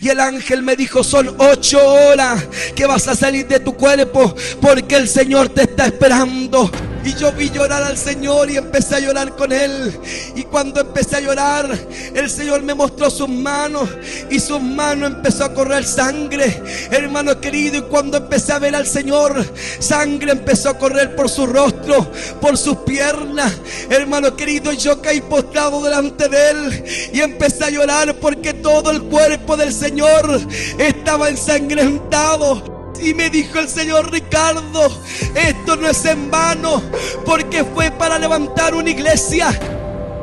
Y el ángel me dijo: son 8 horas que vas a salir de tu cuerpo, porque el Señor te está esperando. Y yo vi llorar al Señor y empecé a llorar con Él. Y cuando empecé a llorar, el Señor me mostró sus manos, y sus manos empezó a correr sangre, hermano querido. Y cuando empecé a ver al Señor, sangre empezó a correr por su rostro, por sus piernas, hermano querido. Yo caí postrado delante de Él y empecé a llorar, porque todo el cuerpo del Señor estaba ensangrentado. Y me dijo el Señor: Ricardo, esto no es en vano, porque fue para levantar una iglesia.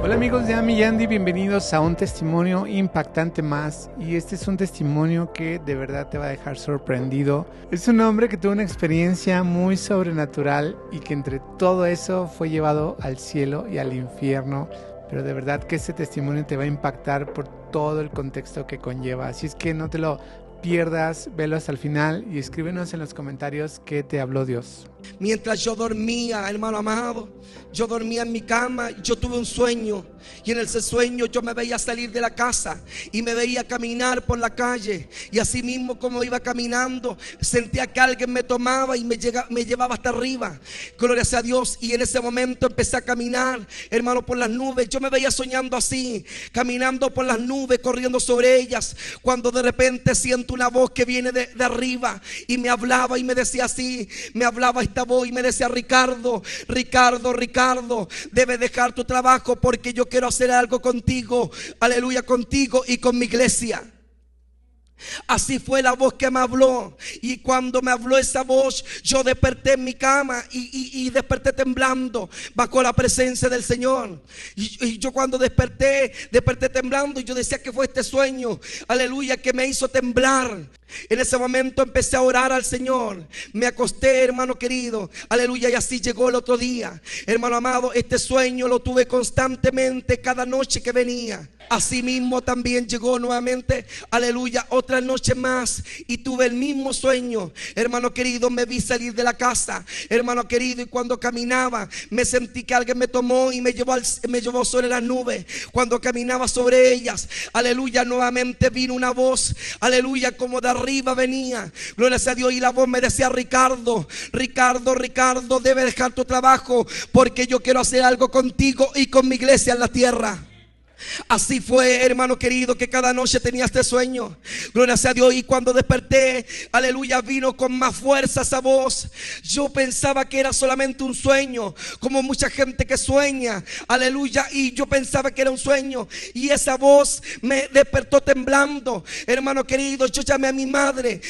Hola amigos de Ami y Andy, bienvenidos a un testimonio impactante más. Y este es un testimonio que de verdad te va a dejar sorprendido. Es un hombre que tuvo una experiencia muy sobrenatural y que entre todo eso fue llevado al cielo y al infierno. Pero de verdad que este testimonio te va a impactar por todo el contexto que conlleva. Así es que no te lo pierdas, velo hasta el final y escríbenos en los comentarios qué te habló Dios. Mientras yo dormía, hermano amado, yo dormía en mi cama, yo tuve un sueño. Y en ese sueño yo me veía salir de la casa y me veía caminar por la calle. Y así mismo como iba caminando, sentía que alguien me tomaba y me llevaba hasta arriba. Gloria sea a Dios. Y en ese momento empecé a caminar, hermano, por las nubes. Yo me veía soñando así, caminando por las nubes, corriendo sobre ellas, cuando de repente siento una voz que viene de arriba y me hablaba y me decía así. Me hablaba esta voz y me decía: Ricardo, Ricardo, Ricardo, debes dejar tu trabajo, porque yo quiero hacer algo contigo, aleluya, contigo y con mi iglesia. Así fue la voz que me habló. Y cuando me habló esa voz, yo desperté en mi cama y desperté temblando bajo la presencia del Señor. Y yo cuando desperté temblando. Y yo decía: que fue este sueño, aleluya, que me hizo temblar. En ese momento empecé a orar al Señor. Me acosté, hermano querido, aleluya. Y así llegó el otro día, hermano amado. Este sueño lo tuve constantemente cada noche que venía. Así mismo también llegó nuevamente, aleluya, otra noche más, y tuve el mismo sueño, hermano querido. Me vi salir de la casa, hermano querido, y cuando caminaba me sentí que alguien me tomó y me llevó sobre las nubes. Cuando caminaba sobre ellas, aleluya, nuevamente vino una voz, aleluya, como de arriba venía, gloria a Dios. Y la voz me decía: Ricardo, Ricardo, Ricardo, debes dejar tu trabajo, porque yo quiero hacer algo contigo y con mi iglesia en la tierra. Así fue, hermano querido, que cada noche tenía este sueño, gloria a Dios. Y cuando desperté, aleluya, vino con más fuerza esa voz. Yo pensaba que era solamente un sueño, como mucha gente que sueña, aleluya. Y yo pensaba que era un sueño, y esa voz me despertó temblando, hermano querido. Yo llamé a mi madre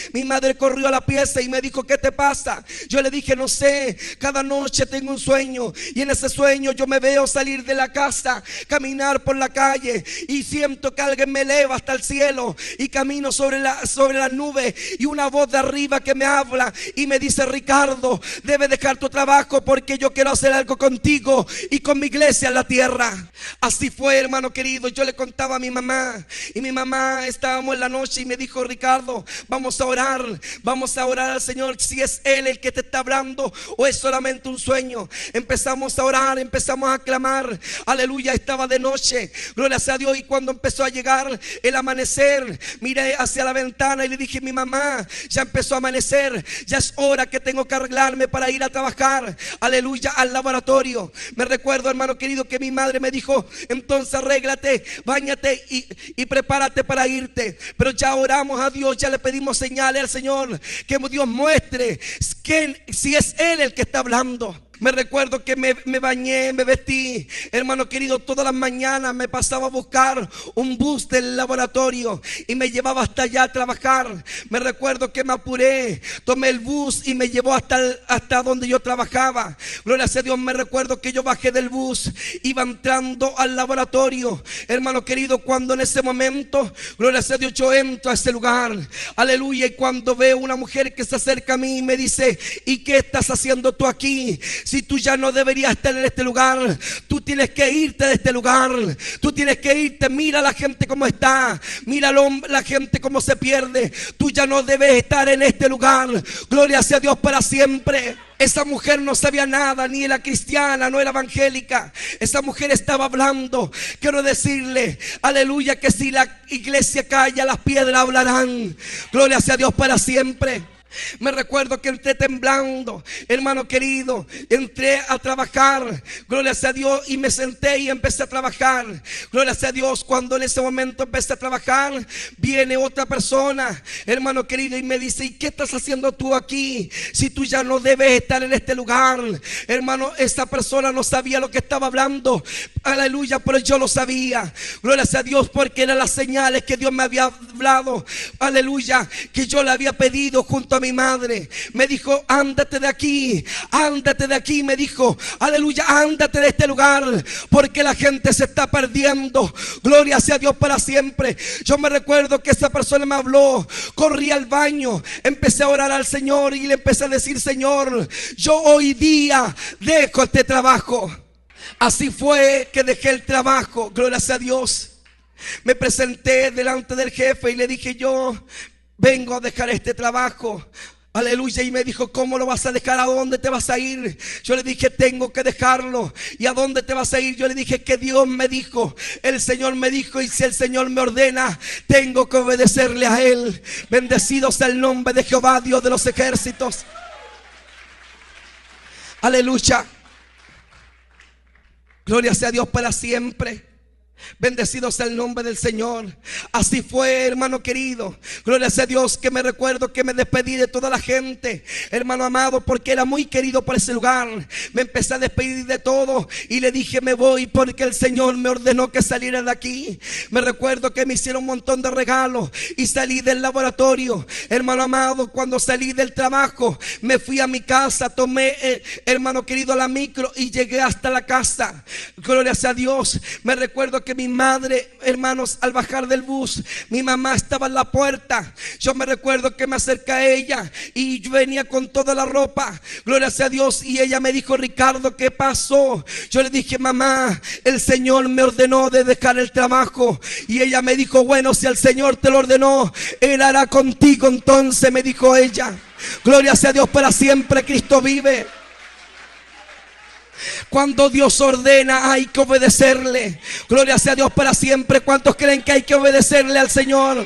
corrió a la pieza y me dijo: ¿qué te pasa? Yo le dije: no sé, cada noche tengo un sueño, y en ese sueño yo me veo salir de la casa, caminar por la calle, y siento que alguien me eleva hasta el cielo, y camino sobre las nubes, y una voz de arriba que me habla y me dice: Ricardo, debes dejar tu trabajo, porque yo quiero hacer algo contigo y con mi iglesia en la tierra. Así fue, hermano querido. Yo le contaba a mi mamá, y mi mamá, estábamos en la noche y me dijo: Ricardo, vamos a orar al Señor, si es Él el que te está hablando o es solamente un sueño. Empezamos a orar, empezamos a clamar, aleluya. Estaba de noche, gloria a Dios. Y cuando empezó a llegar el amanecer, miré hacia la ventana y le dije: mi mamá, ya empezó a amanecer, ya es hora que tengo que arreglarme para ir a trabajar, aleluya, al laboratorio. Me recuerdo, hermano querido, que mi madre me dijo: entonces arréglate, báñate y prepárate para irte. Pero ya oramos a Dios, ya le pedimos señales al Señor, que Dios muestre si es Él el que está hablando. Me recuerdo que me bañé, me vestí, hermano querido. Todas las mañanas me pasaba a buscar un bus del laboratorio y me llevaba hasta allá a trabajar. Me recuerdo que me apuré, tomé el bus y me llevó hasta donde yo trabajaba. Gloria a Dios. Me recuerdo que yo bajé del bus, iba entrando al laboratorio, hermano querido, cuando en ese momento, gloria a Dios, yo entro a ese lugar, aleluya. Y cuando veo una mujer que se acerca a mí y me dice: ¿y qué estás haciendo tú aquí? si tú ya no deberías estar en este lugar, tú tienes que irte de este lugar. Tú tienes que irte. Mira a la gente cómo está, mira la gente cómo se pierde. Tú ya no debes estar en este lugar. Gloria sea a Dios para siempre. Esa mujer no sabía nada, ni era cristiana, no era evangélica. Esa mujer estaba hablando. Quiero decirle, aleluya, que si la iglesia calla, las piedras hablarán. Gloria sea a Dios para siempre. Me recuerdo que entré temblando, hermano querido, entré a trabajar, gloria sea a Dios, y me senté y empecé a trabajar. Gloria sea a Dios. Cuando en ese momento empecé a trabajar, viene otra persona, hermano querido, y me dice: ¿y qué estás haciendo tú aquí? Si tú ya no debes estar en este lugar. Hermano, esa persona no sabía lo que estaba hablando, aleluya, pero yo lo sabía. Gloria sea a Dios, porque eran las señales que Dios me había hablado, aleluya, que yo le había pedido junto a mi madre. Me dijo: ándate de aquí, me dijo, aleluya, ándate de este lugar, porque la gente se está perdiendo. Gloria sea a Dios para siempre. Yo me recuerdo que esa persona me habló, corrí al baño, empecé a orar al Señor y le empecé a decir: Señor, yo hoy día dejo este trabajo. Así fue que dejé el trabajo, gloria sea a Dios. Me presenté delante del jefe y le dije: yo vengo a dejar este trabajo, aleluya. Y me dijo: ¿cómo lo vas a dejar? ¿A dónde te vas a ir? Yo le dije: tengo que dejarlo. ¿Y a dónde te vas a ir? Yo le dije que Dios me dijo, el Señor me dijo, y si el Señor me ordena, tengo que obedecerle a Él. Bendecido sea el nombre de Jehová, Dios de los ejércitos. Aleluya. Gloria sea a Dios para siempre. Bendecido sea el nombre del Señor. Así fue, hermano querido. Gloria sea a Dios, que me recuerdo que me despedí de toda la gente, hermano amado, porque era muy querido por ese lugar. Me empecé a despedir de todo y le dije: me voy porque el Señor me ordenó que saliera de aquí. Me recuerdo que me hicieron un montón de regalos y salí del laboratorio, hermano amado. Cuando salí del trabajo, me fui a mi casa, tomé, hermano querido, la micro y llegué hasta la casa. Gloria sea a Dios. Me recuerdo que mi madre, hermanos, al bajar del bus, mi mamá estaba en la puerta. Yo me recuerdo que me acerqué a ella y yo venía con toda la ropa, gloria sea a Dios, y ella me dijo: Ricardo, ¿qué pasó? Yo le dije: mamá, el Señor me ordenó de dejar el trabajo. Y ella me dijo: bueno, si el Señor te lo ordenó, Él hará contigo. Entonces me dijo ella. Gloria sea a Dios para siempre. Cristo vive. Cuando Dios ordena, hay que obedecerle. Gloria sea a Dios para siempre. ¿Cuántos creen que hay que obedecerle al Señor?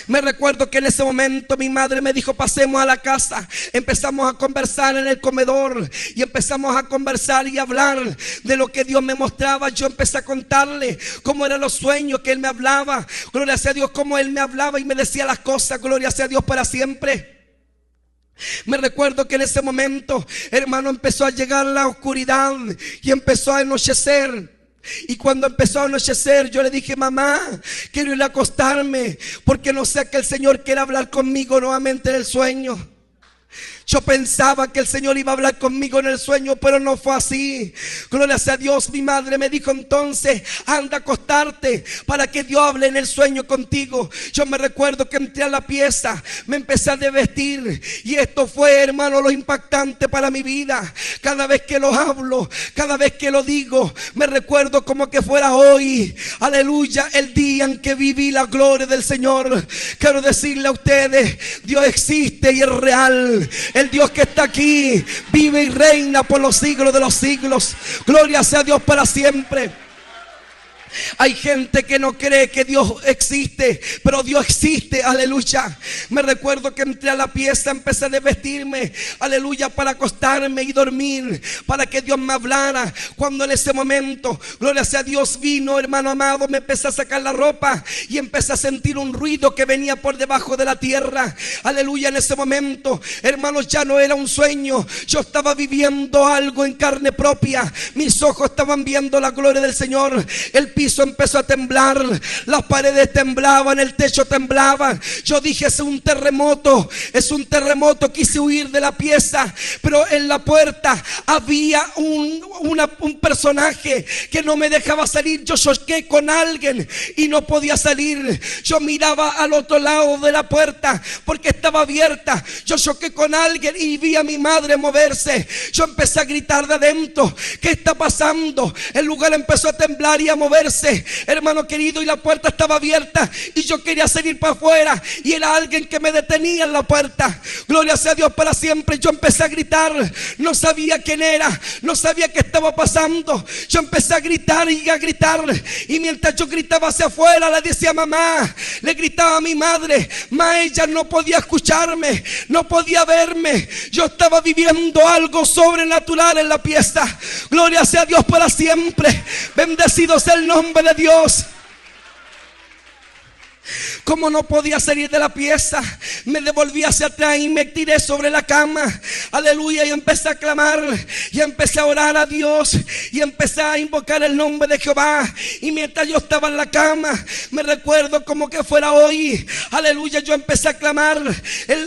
Me recuerdo que en ese momento mi madre me dijo: pasemos a la casa. Empezamos a conversar en el comedor y empezamos a conversar y hablar de lo que Dios me mostraba. Yo empecé a contarle cómo eran los sueños que Él me hablaba. Gloria sea a Dios, cómo Él me hablaba y me decía las cosas. Gloria sea a Dios para siempre. Me recuerdo que en ese momento, hermano, empezó a llegar la oscuridad y empezó a anochecer. Y cuando empezó a anochecer, yo le dije: mamá, quiero ir a acostarme, porque no sé que el Señor quiere hablar conmigo nuevamente en el sueño. Yo pensaba que el Señor iba a hablar conmigo en el sueño, pero no fue así. Gloria sea a Dios. Mi madre me dijo entonces: anda a acostarte para que Dios hable en el sueño contigo. Yo me recuerdo que entré a la pieza, me empecé a desvestir, y esto fue, hermano, lo impactante para mi vida. Cada vez que lo hablo, cada vez que lo digo, me recuerdo como que fuera hoy, aleluya, el día en que viví la gloria del Señor. Quiero decirle a ustedes: Dios existe y es real. El Dios que está aquí vive y reina por los siglos de los siglos. Gloria sea a Dios para siempre. Hay gente que no cree que Dios existe, pero Dios existe, aleluya. Me recuerdo que entré a la pieza, empecé a desvestirme, aleluya, para acostarme y dormir, para que Dios me hablara. Cuando en ese momento, gloria sea a Dios, vino, hermano amado, me empecé a sacar la ropa y empecé a sentir un ruido que venía por debajo de la tierra. Aleluya. En ese momento, hermanos, ya no era un sueño, yo estaba viviendo algo en carne propia. Mis ojos estaban viendo la gloria del Señor. El piso empezó a temblar, las paredes temblaban, el techo temblaba. Yo dije, es un terremoto, es un terremoto. Quise huir de la pieza, pero en la puerta había un personaje que no me dejaba salir. Yo choqué con alguien y no podía salir. Yo miraba al otro lado de la puerta porque estaba abierta. Yo choqué con alguien y vi a mi madre moverse. Yo empecé a gritar de adentro, ¿qué está pasando? El lugar empezó a temblar y a moverse, hermano querido, y la puerta estaba abierta y yo quería salir para afuera y era alguien que me detenía en la puerta. Gloria sea a Dios para siempre. Yo empecé a gritar, no sabía quién era, no sabía qué estaba pasando. Yo empecé a gritar y mientras yo gritaba hacia afuera le decía mamá, le gritaba a mi madre, ella no podía escucharme, no podía verme. Yo estaba viviendo algo sobrenatural en la pieza. Gloria sea a Dios para siempre. Bendecido sea el nombre de Dios. Como no podía salir de la pieza, me devolví hacia atrás y me tiré sobre la cama. Aleluya. Y empecé a clamar y empecé a orar a Dios y empecé a invocar el nombre de Jehová. Y mientras yo estaba en la cama, me recuerdo como que fuera hoy, aleluya, yo empecé a clamar.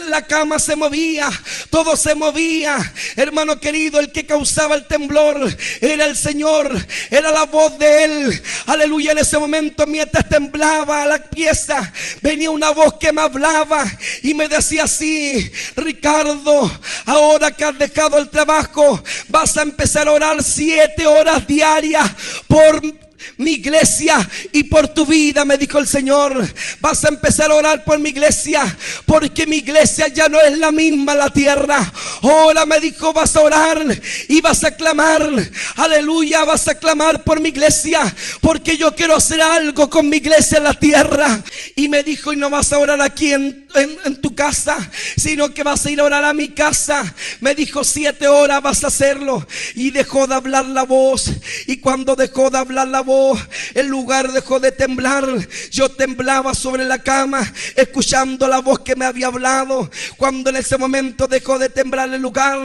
La cama se movía, todo se movía. Hermano querido, el que causaba el temblor era el Señor, era la voz de Él. Aleluya. En ese momento, mientras temblaba la pieza, venía una voz que me hablaba y me decía así: Ricardo, ahora que has dejado el trabajo, vas a empezar a orar 7 horas diarias por mi iglesia y por tu vida, me dijo el Señor. Vas a empezar a orar por mi iglesia, porque mi iglesia ya no es la misma en la tierra. Ahora, me dijo, vas a orar y vas a clamar, aleluya, vas a clamar por mi iglesia, porque yo quiero hacer algo con mi iglesia en la tierra. Y me dijo, y no vas a orar aquí en tu casa, sino que vas a ir a orar a mi casa. Me dijo, 7 horas vas a hacerlo. Y dejó de hablar la voz, y cuando dejó de hablar la voz, el lugar dejó de temblar. Yo temblaba sobre la cama, escuchando la voz que me había hablado. Cuando en ese momento dejó de temblar el lugar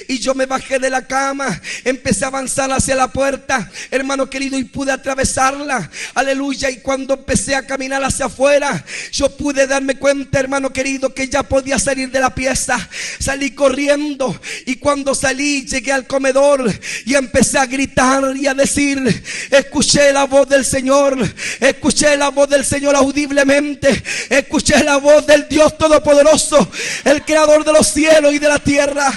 y yo me bajé de la cama, empecé a avanzar hacia la puerta, hermano querido, y pude atravesarla, aleluya. Y cuando empecé a caminar hacia afuera, yo pude darme cuenta, hermano querido, que ya podía salir de la pieza. Salí corriendo, y cuando salí llegué al comedor y empecé a gritar y a decir: escuché la voz del Señor, escuché la voz del Señor audiblemente, escuché la voz del Dios Todopoderoso, el creador de los cielos y de la tierra.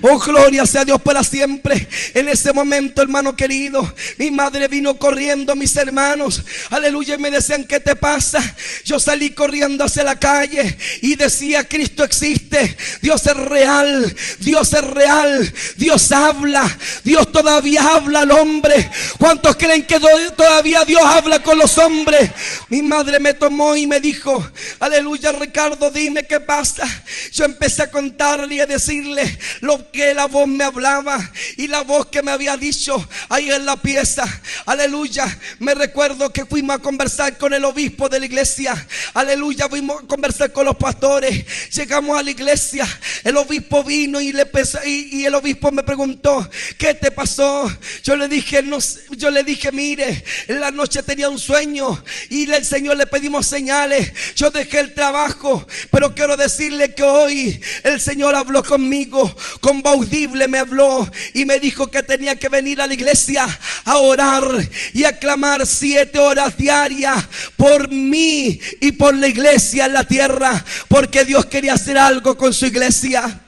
Oh, gloria sea Dios para siempre. En ese momento, hermano querido, mi madre vino corriendo, mis hermanos, aleluya, y me decían: ¿qué te pasa? Yo salí corriendo hacia la calle y decía: Cristo existe, Dios es real, Dios es real, Dios habla, Dios todavía habla al hombre. ¿Cuántos creen que todavía Dios habla con los hombres? Mi madre me tomó y me dijo: aleluya, Ricardo, dime qué pasa. Yo empecé a contarle y a decirle lo que la voz me hablaba y la voz que me había dicho ahí en la pieza. Aleluya. Me recuerdo que fuimos a conversar con el obispo de la iglesia. Aleluya. Fuimos a conversar con los pastores. Llegamos a la iglesia. El obispo vino y el obispo me preguntó: ¿qué te pasó? Yo le dije: no, yo le dije: mire, en la noche tenía un sueño y el Señor le pedimos señales. Yo dejé el trabajo, pero quiero decirle que hoy el Señor habló conmigo. Con voz audible me habló y me dijo que tenía que venir a la iglesia a orar y a clamar 7 horas diarias por mí y por la iglesia en la tierra, porque Dios quería hacer algo con su iglesia.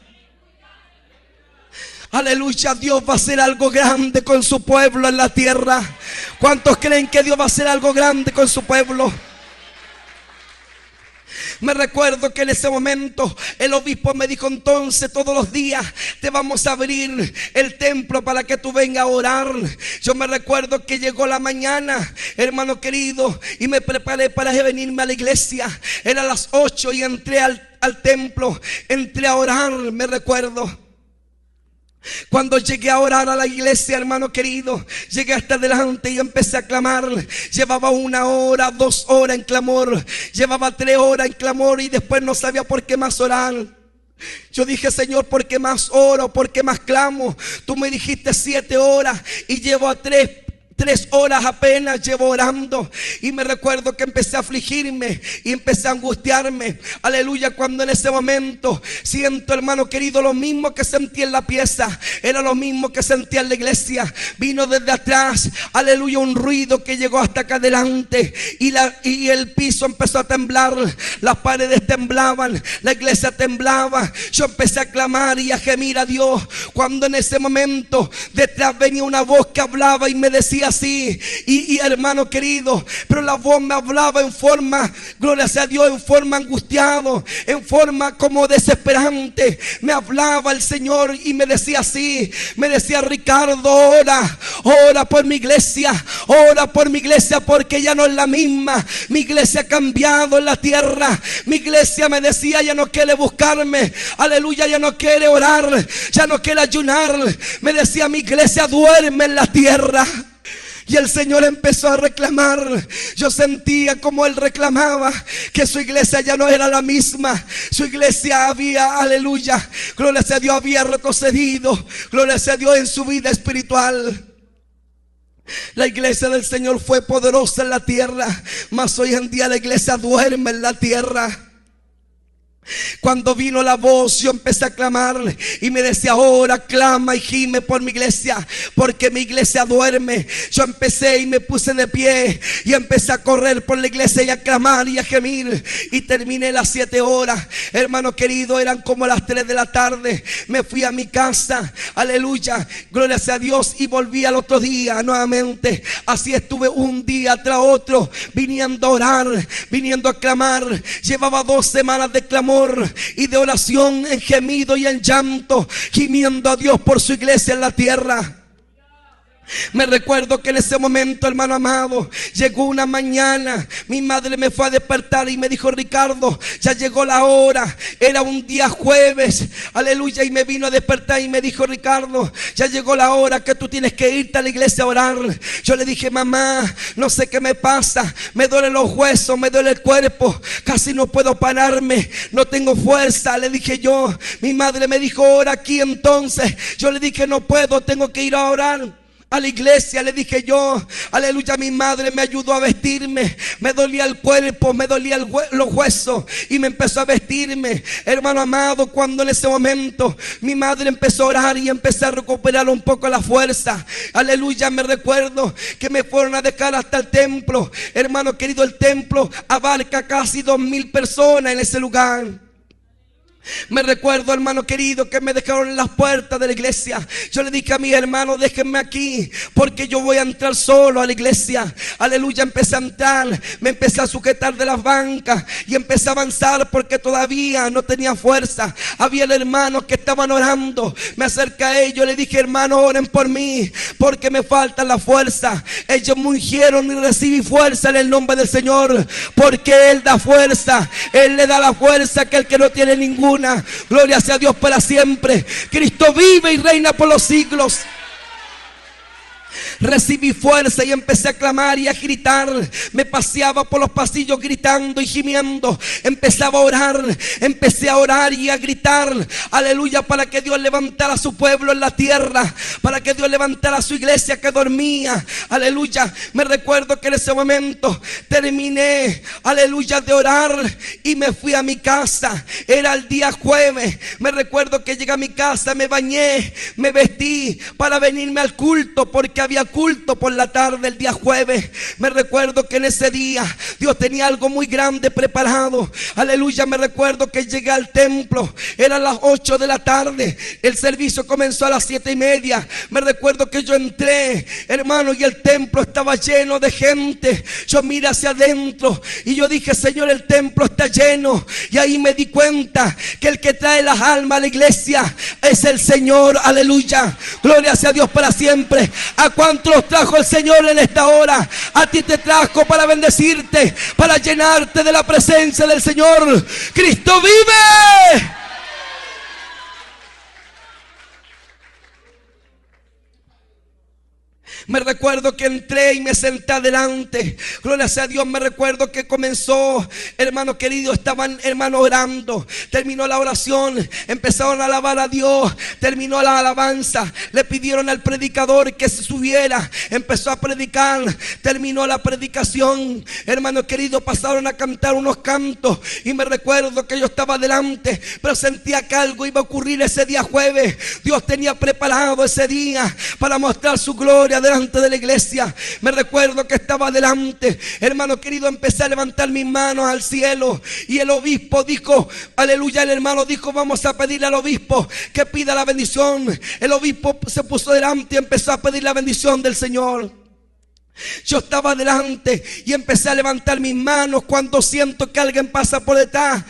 Aleluya. Dios va a hacer algo grande con su pueblo en la tierra. ¿Cuántos creen que Dios va a hacer algo grande con su pueblo? Me recuerdo que en ese momento el obispo me dijo: entonces todos los días te vamos a abrir el templo para que tú vengas a orar. Yo me recuerdo que llegó la mañana, hermano querido, y me preparé para venirme a la iglesia. Era las 8 y entré al templo, entré a orar. Me recuerdo cuando llegué a orar a la iglesia, hermano querido, llegué hasta adelante y empecé a clamar. Llevaba 1 hora, 2 horas en clamor, llevaba 3 horas en clamor y después no sabía por qué más orar. Yo dije: Señor, ¿por qué más oro? ¿Por qué más clamo? Tú me dijiste 7 horas y llevo a 3 3 horas apenas llevo orando, y me recuerdo que empecé a afligirme y empecé a angustiarme. Aleluya, cuando en ese momento siento, hermano querido, lo mismo que sentí en la pieza, era lo mismo que sentí en la iglesia. Vino desde atrás, aleluya, un ruido que llegó hasta acá adelante, y el piso empezó a temblar, las paredes temblaban, la iglesia temblaba. Yo empecé a clamar y a gemir a Dios, cuando en ese momento detrás venía una voz que hablaba y me decía así, y hermano querido, pero la voz me hablaba en forma, gloria sea a Dios, en forma angustiado, en forma como desesperante. Me hablaba el Señor y me decía así, me decía: Ricardo, ora por mi iglesia, ora por mi iglesia, porque ya no es la misma. Mi iglesia ha cambiado en la tierra. Mi iglesia, me decía, ya no quiere buscarme, aleluya, ya no quiere orar, ya no quiere ayunar. Me decía: mi iglesia duerme en la tierra. Y el Señor empezó a reclamar. Yo sentía como Él reclamaba que su iglesia ya no era la misma. Su iglesia había, aleluya, gloria a Dios, había retrocedido, gloria a Dios, en su vida espiritual. La iglesia del Señor fue poderosa en la tierra, mas hoy en día la iglesia duerme en la tierra. Cuando vino la voz, yo empecé a clamar y me decía: ahora clama y gime por mi iglesia, porque mi iglesia duerme. Yo empecé y me puse de pie y empecé a correr por la iglesia y a clamar y a gemir, y terminé las 7 horas. Hermano querido, eran como las 3 de la tarde. Me fui a mi casa, aleluya, gloria sea a Dios, y volví al otro día nuevamente. Así estuve un día tras otro, viniendo a orar, viniendo a clamar. Llevaba 2 semanas de clamor y de oración, en gemido y en llanto, gimiendo a Dios por su iglesia en la tierra. Me recuerdo que en ese momento, hermano amado, llegó una mañana, mi madre me fue a despertar y me dijo: Ricardo, ya llegó la hora. Era un día jueves, aleluya, y me vino a despertar y me dijo: Ricardo, ya llegó la hora que tú tienes que irte a la iglesia a orar. Yo le dije: mamá, no sé qué me pasa, me duelen los huesos, me duele el cuerpo, casi no puedo pararme, no tengo fuerza. Le dije yo. Mi madre me dijo: ora aquí entonces. Yo le dije: no puedo, tengo que ir a orar a la iglesia, le dije yo. Aleluya, mi madre me ayudó a vestirme. Me dolía el cuerpo, me dolía los huesos, y me empezó a vestirme. Hermano amado, cuando en ese momento mi madre empezó a orar y empecé a recuperar un poco la fuerza, aleluya, me recuerdo que me fueron a dejar hasta el templo. Hermano querido, el templo abarca casi 2000 personas en ese lugar. Me recuerdo, hermano querido, que me dejaron en las puertas de la iglesia. Yo le dije a mi hermano: déjenme aquí, porque yo voy a entrar solo a la iglesia. Aleluya, empecé a entrar, me empecé a sujetar de las bancas y empecé a avanzar, porque todavía no tenía fuerza. Había hermanos que estaban orando. Me acerqué a ellos, le dije: hermano, oren por mí, porque me falta la fuerza. Ellos me ungieron y recibí fuerza en el nombre del Señor, porque Él da fuerza. Él le da la fuerza que el que no tiene ninguna. Gloria sea a Dios para siempre. Cristo vive y reina por los siglos. Recibí fuerza y empecé a clamar y a gritar. Me paseaba por los pasillos gritando y gimiendo. Empezaba a orar, empecé a orar y a gritar, aleluya, para que Dios levantara a su pueblo en la tierra, para que Dios levantara a su iglesia que dormía. Aleluya, me recuerdo que en ese momento terminé, aleluya, de orar y me fui a mi casa. Era el día jueves. Me recuerdo que llegué a mi casa, me bañé, me vestí para venirme al culto, porque había culto por la tarde el día jueves. Me recuerdo que en ese día Dios tenía algo muy grande preparado. Aleluya, me recuerdo que llegué al templo, eran las 8 de la tarde, el servicio comenzó a las 7:30. Me recuerdo que yo entré, hermano, y el templo estaba lleno de gente. Yo miré hacia adentro y yo dije: Señor, el templo está lleno. Y ahí me di cuenta que el que trae las almas a la iglesia es el Señor. Aleluya, gloria sea a Dios para siempre. ¿A cuántos los trajo el Señor en esta hora? A ti te trajo para bendecirte, para llenarte de la presencia del Señor. Cristo vive. Me recuerdo que entré y me senté adelante. Gloria sea a Dios. Me recuerdo que comenzó, hermano querido, estaban hermano orando. Terminó la oración, empezaron a alabar a Dios. Terminó la alabanza, le pidieron al predicador que se subiera. Empezó a predicar, terminó la predicación. Hermano querido, pasaron a cantar unos cantos. Y me recuerdo que yo estaba adelante, pero sentía que algo iba a ocurrir ese día jueves. Dios tenía preparado ese día para mostrar su gloria delante de la iglesia. Me recuerdo que estaba adelante, hermano querido, empecé a levantar mis manos al cielo. Y el obispo dijo, aleluya, el hermano dijo, vamos a pedirle al obispo que pida la bendición. El obispo se puso delante y empezó a pedir la bendición del Señor. Yo estaba adelante y empecé a levantar mis manos cuando siento que alguien pasa por detrás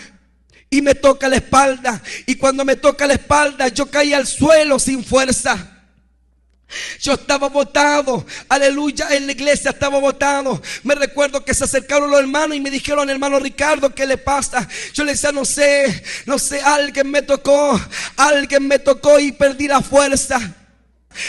y me toca la espalda. Y cuando me toca la espalda, yo caí al suelo sin fuerza. Yo estaba botado, aleluya, en la iglesia estaba botado. Me recuerdo que se acercaron los hermanos y me dijeron, hermano Ricardo, ¿qué le pasa? Yo le decía, no sé, alguien me tocó y perdí la fuerza.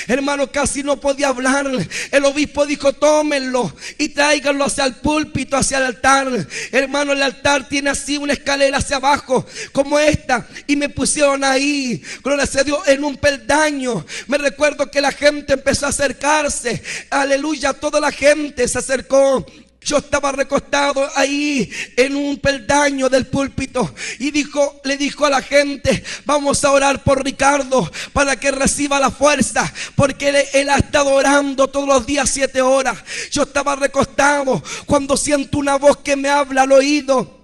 Hermano, casi no podía hablar. El obispo dijo, tómenlo y tráiganlo hacia el púlpito, hacia el altar. Hermano, el altar tiene así una escalera hacia abajo, como esta. Y me pusieron ahí, gloria a Dios, en un peldaño. Me recuerdo que la gente empezó a acercarse. Aleluya, toda la gente se acercó. Yo estaba recostado ahí en un peldaño del púlpito y le dijo a la gente, vamos a orar por Ricardo para que reciba la fuerza, porque él ha estado orando todos los días 7 horas. Yo estaba recostado cuando siento una voz que me habla al oído.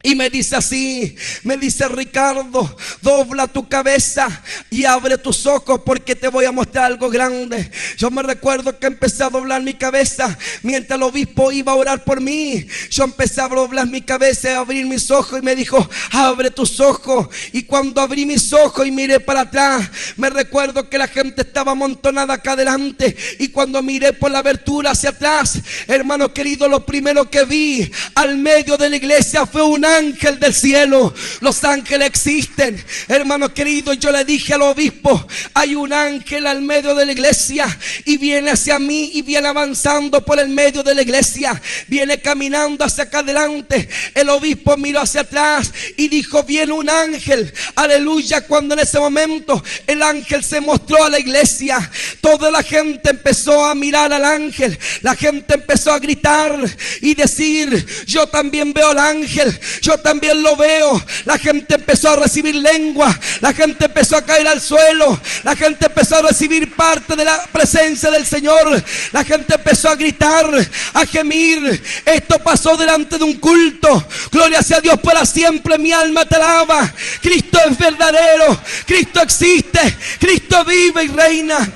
Y me dice así, me dice, Ricardo, dobla tu cabeza y abre tus ojos porque te voy a mostrar algo grande. Yo me recuerdo que empecé a doblar mi cabeza mientras el obispo iba a orar por mí. Yo empecé a doblar mi cabeza y a abrir mis ojos y me dijo, abre tus ojos. Y cuando abrí mis ojos y miré para atrás, me recuerdo que la gente estaba amontonada acá adelante. Y cuando miré por la abertura hacia atrás, hermano querido, lo primero que vi al medio de la iglesia fue un ángel del cielo. Los ángeles existen, hermano querido. Yo le dije al obispo, hay un ángel al medio de la iglesia y viene hacia mí y viene avanzando por el medio de la iglesia, viene caminando hacia acá adelante. El obispo miró hacia atrás y dijo, viene un ángel, aleluya. Cuando en ese momento el ángel se mostró a la iglesia, toda la gente empezó a mirar al ángel. La gente empezó a gritar y decir, yo también veo al ángel, yo también lo veo. La gente empezó a recibir lengua, la gente empezó a caer al suelo, la gente empezó a recibir parte de la presencia del Señor. La gente empezó a gritar, a gemir. Esto pasó delante de un culto. Gloria sea a Dios para siempre. Mi alma te alaba. Cristo es verdadero, Cristo existe, Cristo vive y reina.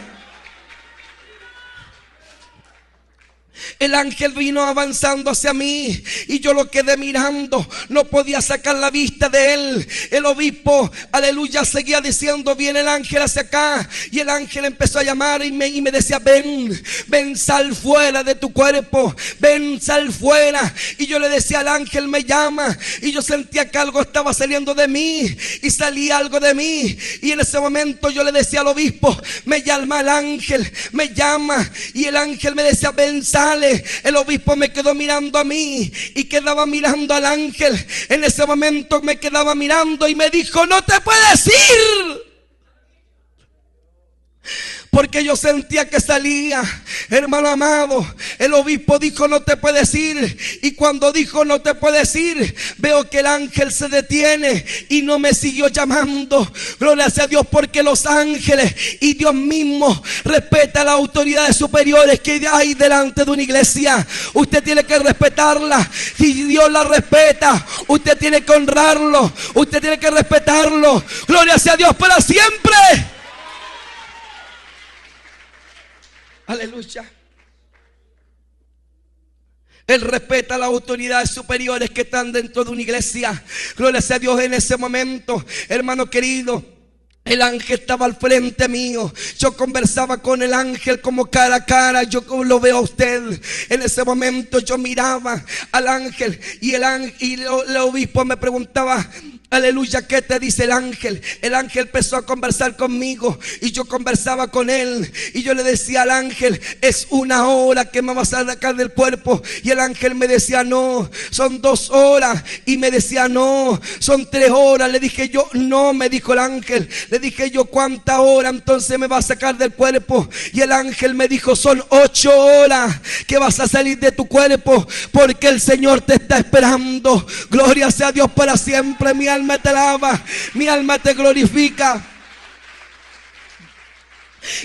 El ángel vino avanzando hacia mí y yo lo quedé mirando, no podía sacar la vista de él. El obispo, aleluya, seguía diciendo, viene el ángel hacia acá. Y el ángel empezó a llamar y me decía, ven, sal fuera de tu cuerpo, ven, sal fuera. Y yo le decía al ángel, me llama. Y yo sentía que algo estaba saliendo de mí y salía algo de mí. Y en ese momento yo le decía al obispo, me llama el ángel, me llama. Y el ángel me decía, ven, sale. El obispo me quedó mirando a mí y quedaba mirando al ángel. En ese momento me quedaba mirando y me dijo, no te puedes ir, porque yo sentía que salía. Hermano amado, el obispo dijo, no te puedes ir. Y cuando dijo, no te puedes ir, veo que el ángel se detiene y no me siguió llamando. Gloria sea a Dios, porque los ángeles y Dios mismo respeta las autoridades superiores que hay delante de una iglesia. Usted tiene que respetarla. Si Dios la respeta, usted tiene que honrarlo, usted tiene que respetarlo. Gloria sea a Dios para siempre. Aleluya. Él respeta las autoridades superiores que están dentro de una iglesia. Gloria sea a Dios. En ese momento, hermano querido, el ángel estaba al frente mío. Yo conversaba con el ángel como cara a cara. Yo lo veo a usted. En ese momento yo miraba al ángel y el obispo me preguntaba, Aleluya, ¿qué te dice el ángel? El ángel empezó a conversar conmigo y yo conversaba con él. Y yo le decía al ángel, es 1 hora que me vas a sacar del cuerpo. Y el ángel me decía, no, son 2 horas. Y me decía, no, son 3 horas. Le dije yo, no, me dijo el ángel. Le dije yo, ¿cuántas horas entonces me va a sacar del cuerpo? Y el ángel me dijo, son 8 horas que vas a salir de tu cuerpo, porque el Señor te está esperando. Gloria sea a Dios para siempre. Mi alma te alaba, mi alma te glorifica.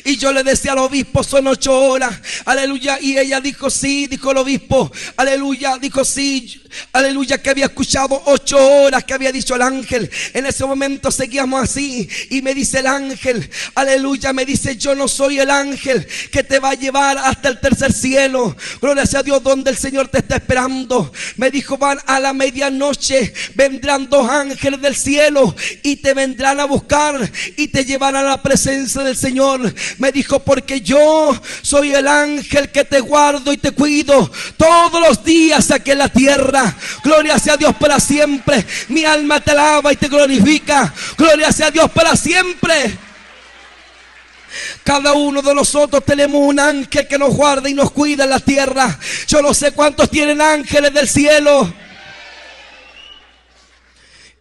Y yo le decía al obispo, son 8 horas, aleluya. Y ella dijo, sí, dijo el obispo, aleluya, dijo sí, aleluya, que había escuchado 8 horas que había dicho el ángel. En ese momento seguíamos así y me dice el ángel, aleluya, me dice, yo no soy el ángel que te va a llevar hasta el tercer cielo, gloria sea a Dios, donde el Señor te está esperando. Me dijo, van a la medianoche, vendrán 2 ángeles del cielo y te vendrán a buscar y te llevarán a la presencia del Señor. Me dijo, porque yo soy el ángel que te guardo y te cuido todos los días aquí en la tierra. Gloria sea a Dios para siempre. Mi alma te alaba y te glorifica. Gloria sea a Dios para siempre. Cada uno de nosotros tenemos un ángel que nos guarda y nos cuida en la tierra. Yo no sé cuántos tienen ángeles del cielo.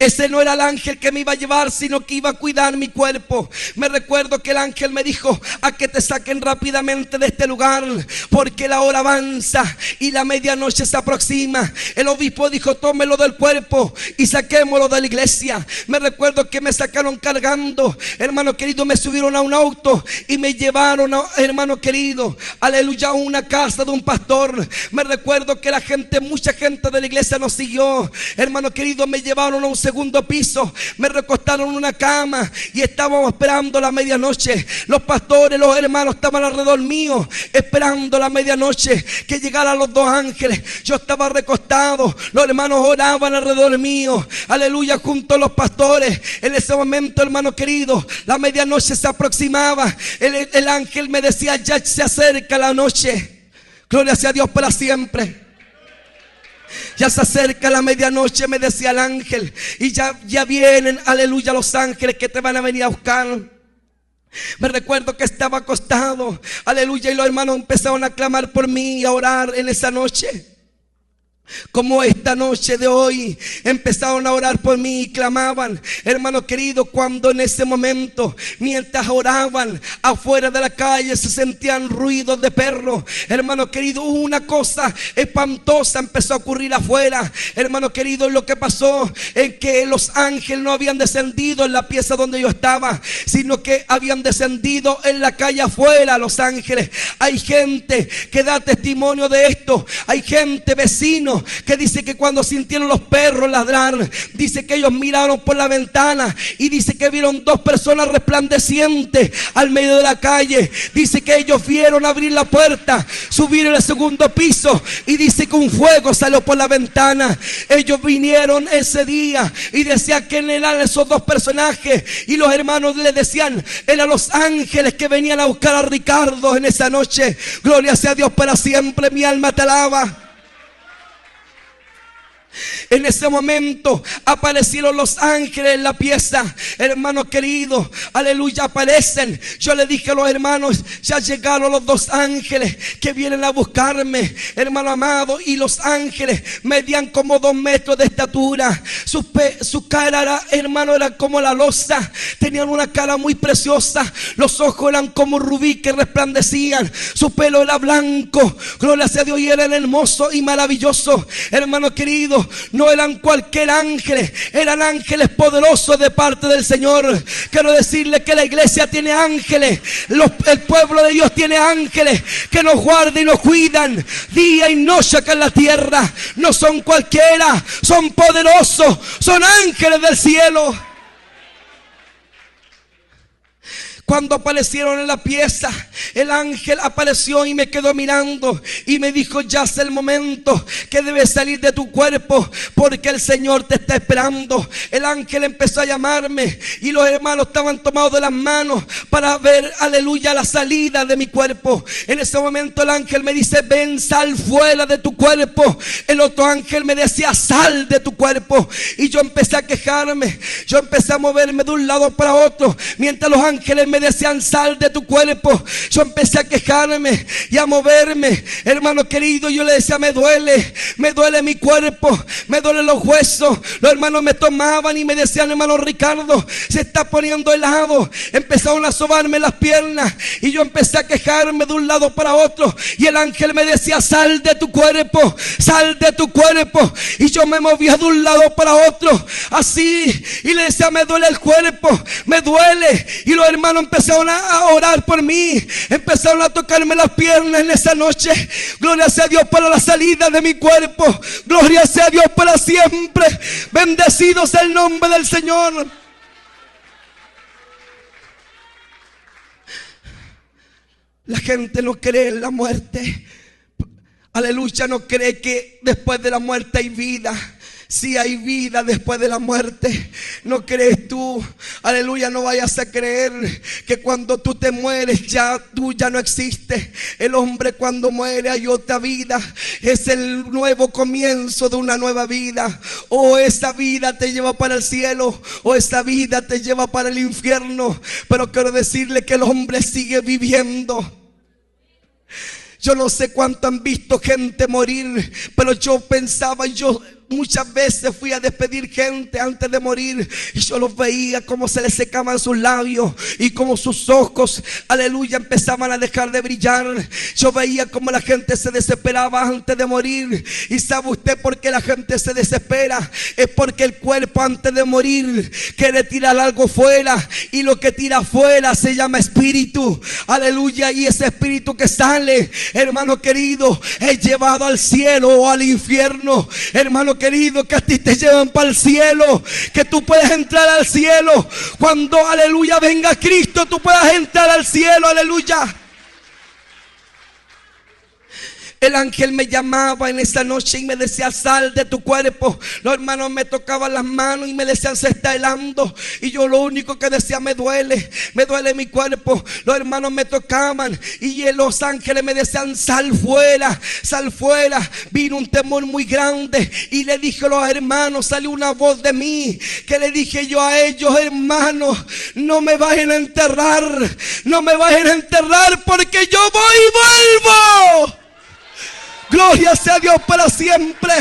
Ese no era el ángel que me iba a llevar, sino que iba a cuidar mi cuerpo. Me recuerdo que el ángel me dijo, a que te saquen rápidamente de este lugar, porque la hora avanza y la medianoche se aproxima. El obispo dijo, tómelo del cuerpo y saquémoslo de la iglesia. Me recuerdo que me sacaron cargando, hermano querido, me subieron a un auto y me llevaron, hermano querido, aleluya, a una casa de un pastor. Me recuerdo que la gente, mucha gente de la iglesia nos siguió, hermano querido. Me llevaron a un segundo piso, me recostaron en una cama y estábamos esperando la medianoche. Los pastores, los hermanos estaban alrededor mío, esperando la medianoche que llegaran los 2 ángeles. Yo estaba recostado, los hermanos oraban alrededor mío, aleluya, junto a los pastores. En ese momento, hermano querido, la medianoche se aproximaba. El ángel me decía, ya se acerca la noche. Gloria sea a Dios para siempre. Ya se acerca la medianoche, me decía el ángel, y ya vienen, aleluya, los ángeles que te van a venir a buscar. Me recuerdo que estaba acostado, aleluya, y los hermanos empezaron a clamar por mí y a orar en esa noche. Como esta noche de hoy empezaron a orar por mí y clamaban, hermano querido, cuando en ese momento, mientras oraban, afuera de la calle se sentían ruidos de perros. Hermano querido, una cosa espantosa empezó a ocurrir afuera. Hermano querido, lo que pasó es que los ángeles no habían descendido en la pieza donde yo estaba, sino que habían descendido en la calle afuera. Los ángeles, hay gente que da testimonio de esto, hay gente, vecinos, que dice que cuando sintieron los perros ladrar, dice que ellos miraron por la ventana y dice que vieron 2 personas resplandecientes al medio de la calle. Dice que ellos vieron abrir la puerta, subir al segundo piso y dice que un fuego salió por la ventana. Ellos vinieron ese día y decían que eran esos 2 personajes, y los hermanos le decían, eran los ángeles que venían a buscar a Ricardo en esa noche. Gloria sea a Dios para siempre. Mi alma te alaba. En ese momento aparecieron los ángeles en la pieza, hermano querido, aleluya, aparecen. Yo le dije a los hermanos, ya llegaron los 2 ángeles que vienen a buscarme, hermano amado. Y los ángeles medían como 2 metros de estatura. Su cara era, hermano, era como la loza. Tenían una cara muy preciosa. Los ojos eran como rubí que resplandecían. Su pelo era blanco, gloria sea a Dios, y eran hermosos y maravillosos. Hermano querido, no eran cualquier ángeles, eran ángeles poderosos de parte del Señor. Quiero decirle que la iglesia tiene ángeles, el pueblo de Dios tiene ángeles que nos guardan y nos cuidan día y noche acá en la tierra. No son cualquiera, son poderosos, son ángeles del cielo. Cuando aparecieron en la pieza, el ángel apareció y me quedó mirando y me dijo: ya es el momento que debes salir de tu cuerpo, porque el Señor te está esperando. El ángel empezó a llamarme y los hermanos estaban tomados de las manos para ver, aleluya, la salida de mi cuerpo. En ese momento el ángel me dice: ven, sal fuera de tu cuerpo. El otro ángel me decía: sal de tu cuerpo. Y yo empecé a quejarme, yo empecé a moverme de un lado para otro, mientras los ángeles me decían: sal de tu cuerpo. Yo empecé a quejarme y a moverme, hermano querido. Yo le decía: me duele mi cuerpo, me duelen los huesos. Los hermanos me tomaban y me decían: hermano Ricardo, se está poniendo helado. Empezaron a sobarme las piernas y yo empecé a quejarme de un lado para otro, y el ángel me decía: sal de tu cuerpo, sal de tu cuerpo. Y yo me movía de un lado para otro así, y le decía: me duele el cuerpo, me duele. Y los hermanos empezaron a orar por mí, empezaron a tocarme las piernas en esa noche. Gloria sea a Dios para la salida de mi cuerpo, gloria sea a Dios para siempre. Bendecido sea el nombre del Señor. La gente no cree en la muerte. Aleluya, no cree que después de la muerte hay vida. Si hay vida después de la muerte. ¿No crees tú? Aleluya, no vayas a creer que cuando tú te mueres tú ya no existes. El hombre cuando muere hay otra vida. Es el nuevo comienzo de una nueva vida. O esa vida te lleva para el cielo, o esa vida te lleva para el infierno. Pero quiero decirle que el hombre sigue viviendo. Yo no sé cuánto han visto gente morir, pero yo pensaba, muchas veces fui a despedir gente antes de morir, y yo los veía como se les secaban sus labios y como sus ojos, aleluya, empezaban a dejar de brillar. Yo veía como la gente se desesperaba antes de morir. Y sabe usted por qué la gente se desespera: es porque el cuerpo antes de morir quiere tirar algo fuera, y lo que tira fuera se llama espíritu. Aleluya, y ese espíritu que sale, hermano querido, es llevado al cielo o al infierno. Hermano querido, que a ti te llevan para el cielo, que tú puedes entrar al cielo. Cuando, aleluya, venga Cristo, tú puedas entrar al cielo, aleluya. El ángel me llamaba en esa noche y me decía: sal de tu cuerpo. Los hermanos me tocaban las manos y me decían: se está helando. Y yo lo único que decía: me duele mi cuerpo. Los hermanos me tocaban y los ángeles me decían: sal fuera, sal fuera. Vino un temor muy grande y le dije a los hermanos, salió una voz de mí que le dije yo a ellos: hermanos, no me vayan a enterrar, no me vayan a enterrar, porque yo voy y vuelvo. Gloria sea a Dios para siempre.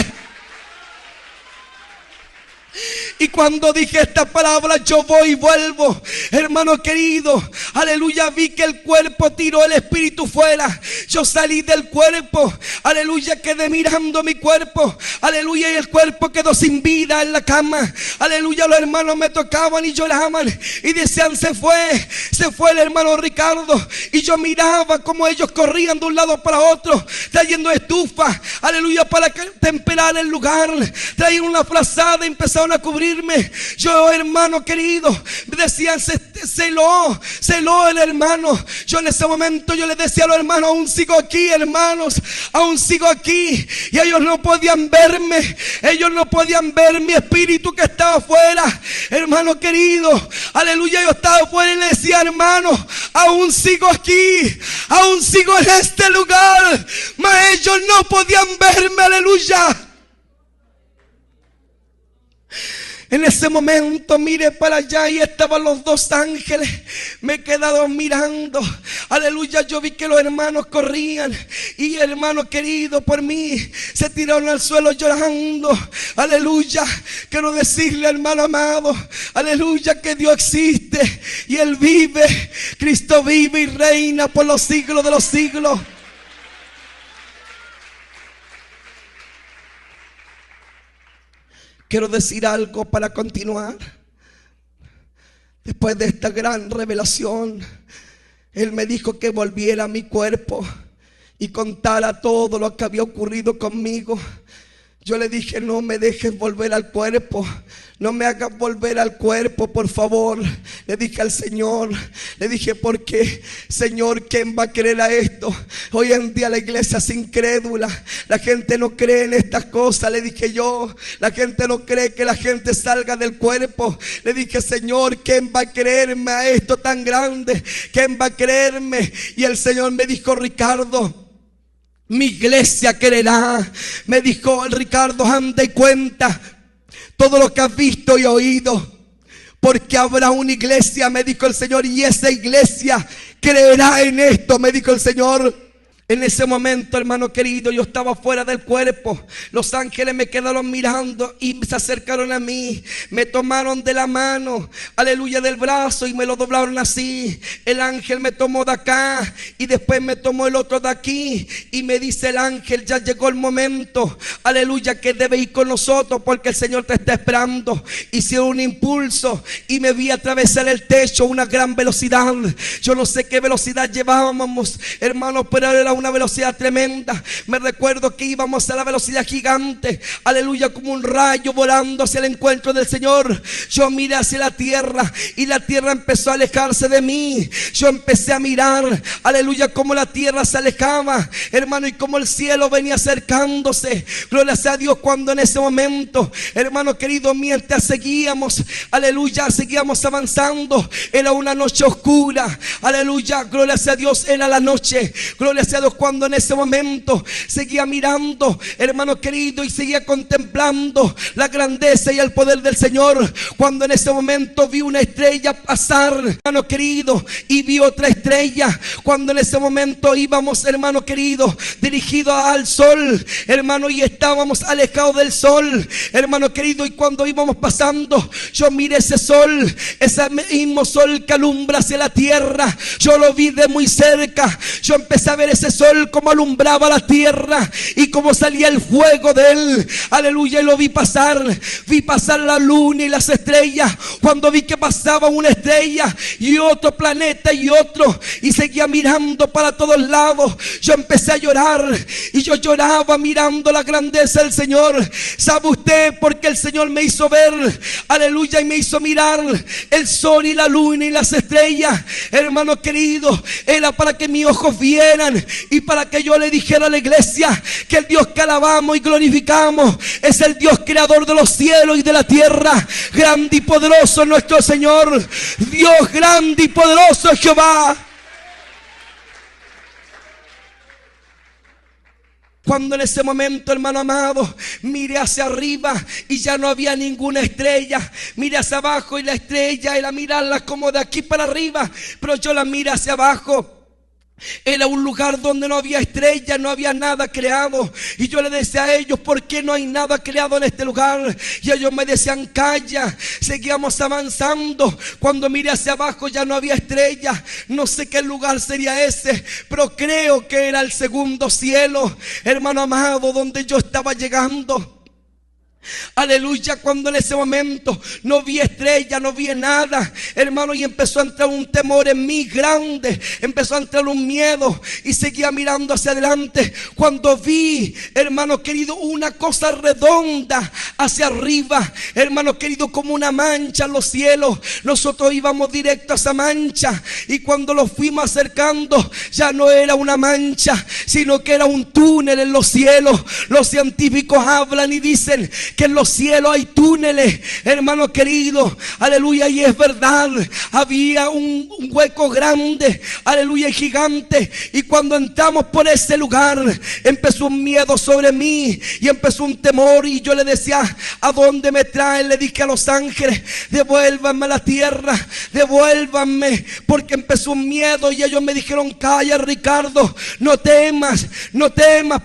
Y cuando dije esta palabra, yo voy y vuelvo, hermano querido, aleluya, vi que el cuerpo tiró el espíritu fuera. Yo salí del cuerpo, aleluya, quedé mirando mi cuerpo, aleluya, y el cuerpo quedó sin vida en la cama. Aleluya, los hermanos me tocaban y lloraban y decían: se fue el hermano Ricardo. Y yo miraba como ellos corrían de un lado para otro, trayendo estufa, aleluya, para temperar el lugar. Traían una frazada y empezaron a cubrirme. Yo, hermano querido, me decían: celó el hermano. Yo en ese momento yo les decía a los hermanos: aún sigo aquí, hermanos, aún sigo aquí. Y ellos no podían verme, ellos no podían ver mi espíritu que estaba afuera, hermano querido, aleluya. Yo estaba afuera y le decía: hermano, aún sigo aquí, aún sigo en este lugar. Mas ellos no podían verme, aleluya. En ese momento miré para allá y estaban los dos ángeles. Me quedaron mirando. Aleluya, yo vi que los hermanos corrían. Y hermano querido, por mí se tiraron al suelo llorando. Aleluya, quiero decirle, hermano amado, aleluya, que Dios existe y Él vive. Cristo vive y reina por los siglos de los siglos. Quiero decir algo para continuar. Después de esta gran revelación, Él me dijo que volviera a mi cuerpo y contara todo lo que había ocurrido conmigo. Yo le dije, no me dejes volver al cuerpo, no me hagas volver al cuerpo, por favor. Le dije al Señor, le dije, ¿por qué? Señor, ¿quién va a creer a esto? Hoy en día la iglesia es incrédula, la gente no cree en estas cosas. Le dije yo, la gente no cree que la gente salga del cuerpo. Le dije, Señor, ¿quién va a creerme a esto tan grande? ¿Quién va a creerme? Y el Señor me dijo, Ricardo, mi iglesia creerá. Me dijo, Ricardo, anda y cuenta todo lo que has visto y oído, porque habrá una iglesia, me dijo el Señor, y esa iglesia creerá en esto, me dijo el Señor. En ese momento, hermano querido, yo estaba fuera del cuerpo. Los ángeles me quedaron mirando y se acercaron a mí. Me tomaron de la mano, aleluya, del brazo, y me lo doblaron así. El ángel me tomó de acá y después me tomó el otro de aquí. Y me dice el ángel, ya llegó el momento, aleluya, que debe ir con nosotros porque el Señor te está esperando. Hicieron un impulso y me vi atravesar el techo a una gran velocidad. Yo no sé qué velocidad llevábamos, hermano, pero era una velocidad tremenda. Me recuerdo que íbamos a la velocidad gigante, aleluya, como un rayo volando hacia el encuentro del Señor. Yo miré hacia la tierra y la tierra empezó a alejarse de mí. Yo empecé a mirar, aleluya, como la tierra se alejaba, hermano, y como el cielo venía acercándose. Gloria sea a Dios, cuando en ese momento, hermano querido, mientras seguíamos, aleluya, seguíamos avanzando, era una noche oscura, aleluya, gloria sea a Dios, era la noche, gloria sea a Dios, cuando en ese momento seguía mirando, hermano querido, y seguía contemplando la grandeza y el poder del Señor. Cuando en ese momento vi una estrella pasar, hermano querido, y vi otra estrella. Cuando en ese momento íbamos, hermano querido, dirigidos al sol, hermano, y estábamos alejados del sol, hermano querido, y cuando íbamos pasando, yo miré ese sol, ese mismo sol que alumbra hacia la tierra. Yo lo vi de muy cerca. Yo empecé a ver ese sol como alumbraba la tierra y como salía el fuego de él, aleluya. Y lo vi pasar la luna y las estrellas. Cuando vi que pasaba una estrella y otro planeta y otro, y seguía mirando para todos lados, yo empecé a llorar. Y yo lloraba mirando la grandeza del Señor. ¿Sabe usted por qué el Señor me hizo ver, aleluya, y me hizo mirar el sol y la luna y las estrellas? Hermano querido, era para que mis ojos vieran y para que yo le dijera a la iglesia que el Dios que alabamos y glorificamos es el Dios creador de los cielos y de la tierra. Grande y poderoso es nuestro Señor. Dios grande y poderoso es Jehová. Cuando en ese momento, hermano amado, miré hacia arriba y ya no había ninguna estrella. Miré hacia abajo y la estrella era mirarla como de aquí para arriba, pero yo la miré hacia abajo. Era un lugar donde no había estrellas, no había nada creado. Y yo le decía a ellos, ¿por qué no hay nada creado en este lugar? Y ellos me decían, calla. Seguíamos avanzando. Cuando miré hacia abajo ya no había estrellas. No sé qué lugar sería ese, pero creo que era el segundo cielo, hermano amado, donde yo estaba llegando. Aleluya, cuando en ese momento no vi estrella, no vi nada, hermano, y empezó a entrar un temor en mí grande, empezó a entrar un miedo y seguía mirando hacia adelante. Cuando vi, hermano querido, una cosa redonda hacia arriba, hermano querido, como una mancha en los cielos. Nosotros íbamos directo a esa mancha y cuando lo fuimos acercando ya no era una mancha, sino que era un túnel en los cielos. Los científicos hablan y dicen que en los cielos hay túneles, hermano querido, aleluya, y es verdad. Había un hueco grande, aleluya, gigante, y cuando entramos por ese lugar empezó un miedo sobre mí y empezó un temor. Y yo le decía, ¿a dónde me traen? Le dije a los ángeles, devuélvanme a la tierra, devuélvanme, porque empezó un miedo. Y ellos me dijeron, calla, Ricardo, no temas,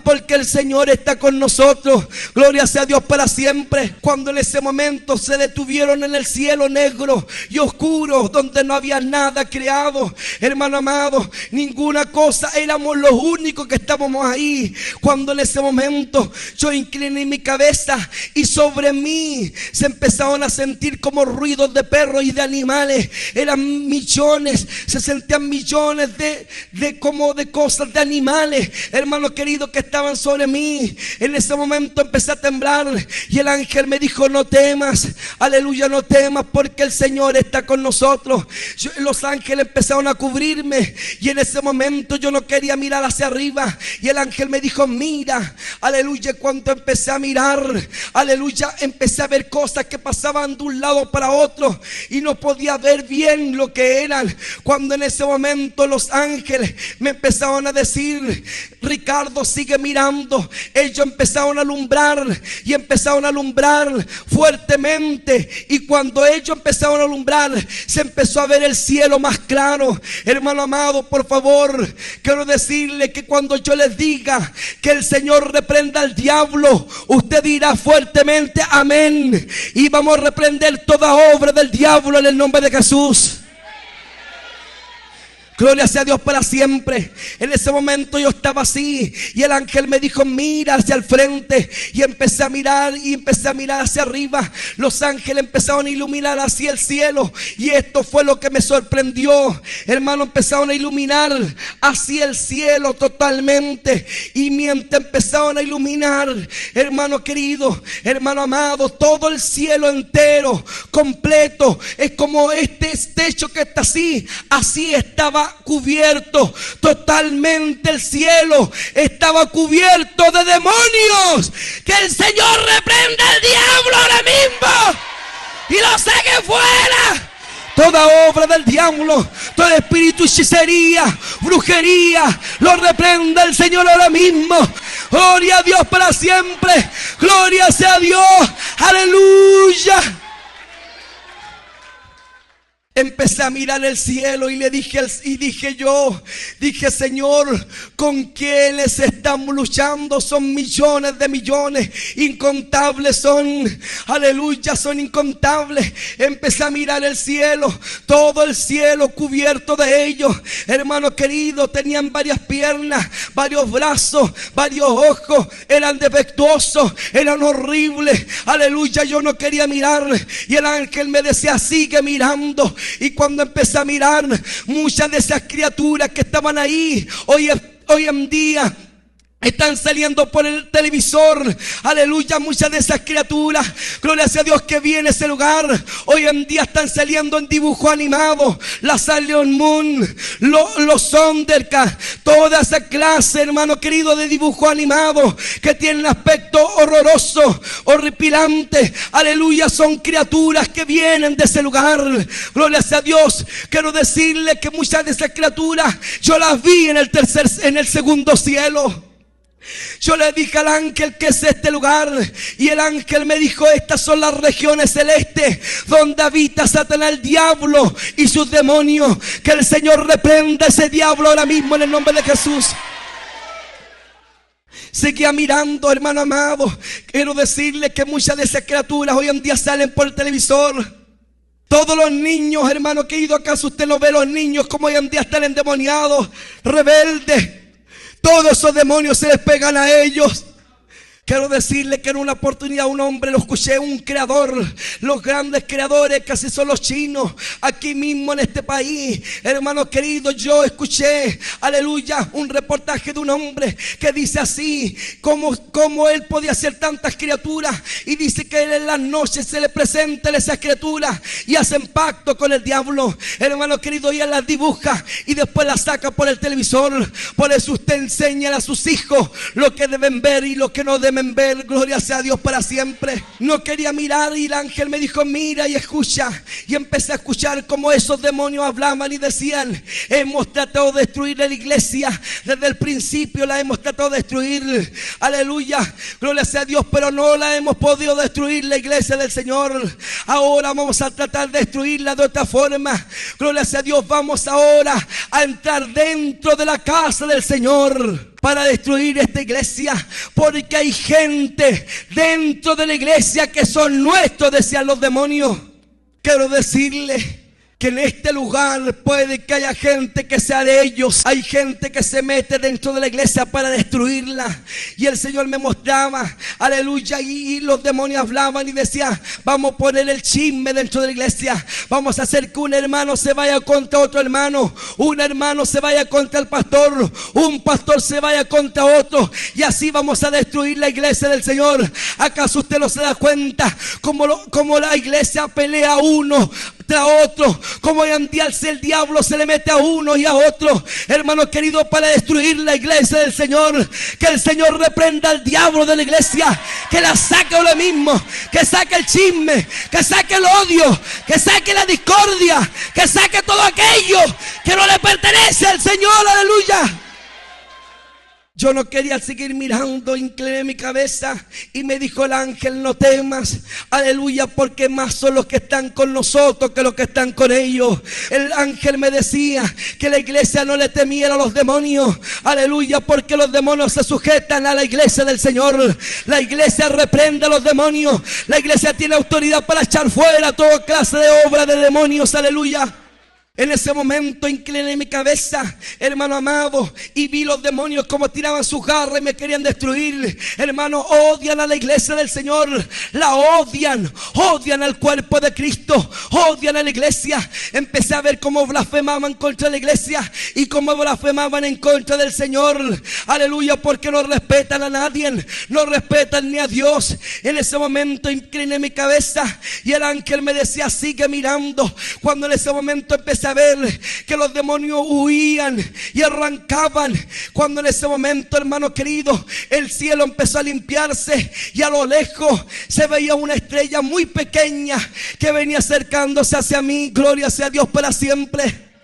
porque el Señor está con nosotros. Gloria sea a Dios para siempre. Cuando en ese momento se detuvieron en el cielo negro y oscuro, donde no había nada creado, hermano amado, ninguna cosa, éramos los únicos que estábamos ahí. Cuando en ese momento yo incliné mi cabeza y sobre mí se empezaron a sentir como ruidos de perros y de animales. Eran millones, se sentían millones de cosas, de animales, hermano querido, que estaban sobre mí. En ese momento empecé a temblar y el ángel me dijo: no temas, aleluya, no temas, porque el Señor está con nosotros. Los ángeles empezaron a cubrirme y en ese momento yo no quería mirar hacia arriba y el ángel me dijo: mira, aleluya. Cuando empecé a mirar, aleluya, empecé a ver cosas que pasaban de un lado para otro y no podía ver bien lo que eran. Cuando en ese momento los ángeles me empezaron a decir: Ricardo, sigue mirando. Ellos empezaron a alumbrar y empezaron a alumbrar fuertemente, y cuando ellos empezaron a alumbrar se empezó a ver el cielo más claro. Hermano amado, por favor, quiero decirle que cuando yo les diga que el Señor reprenda al diablo, usted dirá fuertemente amén, y vamos a reprender toda obra del diablo en el nombre de Jesús. Gloria sea a Dios para siempre. En ese momento yo estaba así y el ángel me dijo: mira hacia el frente. Y empecé a mirar hacia arriba. Los ángeles empezaron a iluminar hacia el cielo y esto fue lo que me sorprendió. Hermano, empezaron a iluminar hacia el cielo totalmente. Y mientras empezaron a iluminar, hermano querido, hermano amado, todo el cielo entero, completo, es como este techo que está así estaba cubierto totalmente. El cielo estaba cubierto de demonios. Que el Señor reprenda al diablo ahora mismo y lo saque fuera. Toda obra del diablo, todo espíritu, hechicería, brujería, lo reprenda el Señor ahora mismo. Gloria a Dios para siempre. Gloria sea a Dios. Aleluya. Empecé a mirar el cielo y dije, Señor, ¿con quiénes estamos luchando? Son millones de millones, incontables son, aleluya, son incontables. Empecé a mirar el cielo, todo el cielo cubierto de ellos. Hermano querido, tenían varias piernas, varios brazos, varios ojos, eran defectuosos, eran horribles, aleluya. Yo no quería mirar y el ángel me decía: sigue mirando. Y cuando empecé a mirar, muchas de esas criaturas que estaban ahí hoy en día están saliendo por el televisor, aleluya. Muchas de esas criaturas, gloria sea a Dios, que vi en ese lugar, hoy en día están saliendo en dibujo animado. La Sailor Moon, los Thundercats, toda esa clase, hermano querido, de dibujo animado que tienen aspecto horroroso, horripilante, aleluya. Son criaturas que vienen de ese lugar, gloria sea a Dios. Quiero decirle que muchas de esas criaturas yo las vi en el segundo cielo. Yo le dije al ángel: ¿qué es este lugar? Y el ángel me dijo: estas son las regiones celestes donde habita Satanás, el diablo y sus demonios. Que el Señor reprenda a ese diablo ahora mismo en el nombre de Jesús. Seguía mirando, hermano amado. Quiero decirle que muchas de esas criaturas hoy en día salen por el televisor. Todos los niños, hermano querido, ¿acaso usted no ve los niños como hoy en día están endemoniados, rebeldes? Todos esos demonios se les pegan a ellos. Quiero decirle que en una oportunidad un hombre, lo escuché, un creador, los grandes creadores casi son los chinos, aquí mismo en este país, hermano querido, yo escuché, aleluya, un reportaje de un hombre que dice así, cómo él podía hacer tantas criaturas, y dice que él en las noches se le presentan esas criaturas y hacen pacto con el diablo, hermano querido, y él las dibuja y después las saca por el televisor. Por eso usted enseña a sus hijos lo que deben ver y lo que no deben ver. Gloria sea a Dios para siempre. No quería mirar y el ángel me dijo: mira y escucha. Y empecé a escuchar cómo esos demonios hablaban y decían: hemos tratado de destruir la iglesia desde el principio, la hemos tratado de destruir, aleluya, gloria sea a Dios, pero no la hemos podido destruir, la iglesia del Señor. Ahora vamos a tratar de destruirla de otra forma. Gloria sea a Dios, vamos ahora a entrar dentro de la casa del Señor. para destruir esta iglesia, porque hay gente dentro de la iglesia que son nuestros, decían los demonios. Quiero decirle que en este lugar puede que haya gente que sea de ellos. Hay gente que se mete dentro de la iglesia para destruirla. Y el Señor me mostraba, aleluya, y los demonios hablaban y decían: vamos a poner el chisme dentro de la iglesia. Vamos a hacer que un hermano se vaya contra otro hermano, un hermano se vaya contra el pastor, un pastor se vaya contra otro, y así vamos a destruir la iglesia del Señor. ¿Acaso usted no se da cuenta cómo la iglesia pelea uno tras otro? Como hoy en día el diablo se le mete a uno y a otro, hermano querido, para destruir la iglesia del Señor. Que el Señor reprenda al diablo de la iglesia, que la saque ahora mismo, que saque el chisme, que saque el odio, que saque la discordia, que saque todo aquello que no le pertenece al Señor, aleluya. Yo no quería seguir mirando, incliné mi cabeza y me dijo el ángel: no temas, aleluya, porque más son los que están con nosotros que los que están con ellos. El ángel me decía que la iglesia no le temiera a los demonios, aleluya, porque los demonios se sujetan a la iglesia del Señor. La iglesia reprende a los demonios, la iglesia tiene autoridad para echar fuera toda clase de obra de demonios, aleluya. En ese momento incliné mi cabeza, hermano amado, y vi los demonios como tiraban sus garras y me querían destruir. Hermano, odian a la iglesia del Señor, la odian al cuerpo de Cristo, odian a la iglesia. Empecé a ver cómo blasfemaban contra la iglesia y cómo blasfemaban en contra del Señor, aleluya, porque no respetan a nadie, no respetan ni a Dios. En ese momento incliné mi cabeza y el ángel me decía: sigue mirando. Cuando en ese momento empecé a ver que los demonios huían y arrancaban, cuando en ese momento, hermano querido, el cielo empezó a limpiarse y a lo lejos se veía una estrella muy pequeña que venía acercándose hacia mí. Gloria sea a Dios para siempre.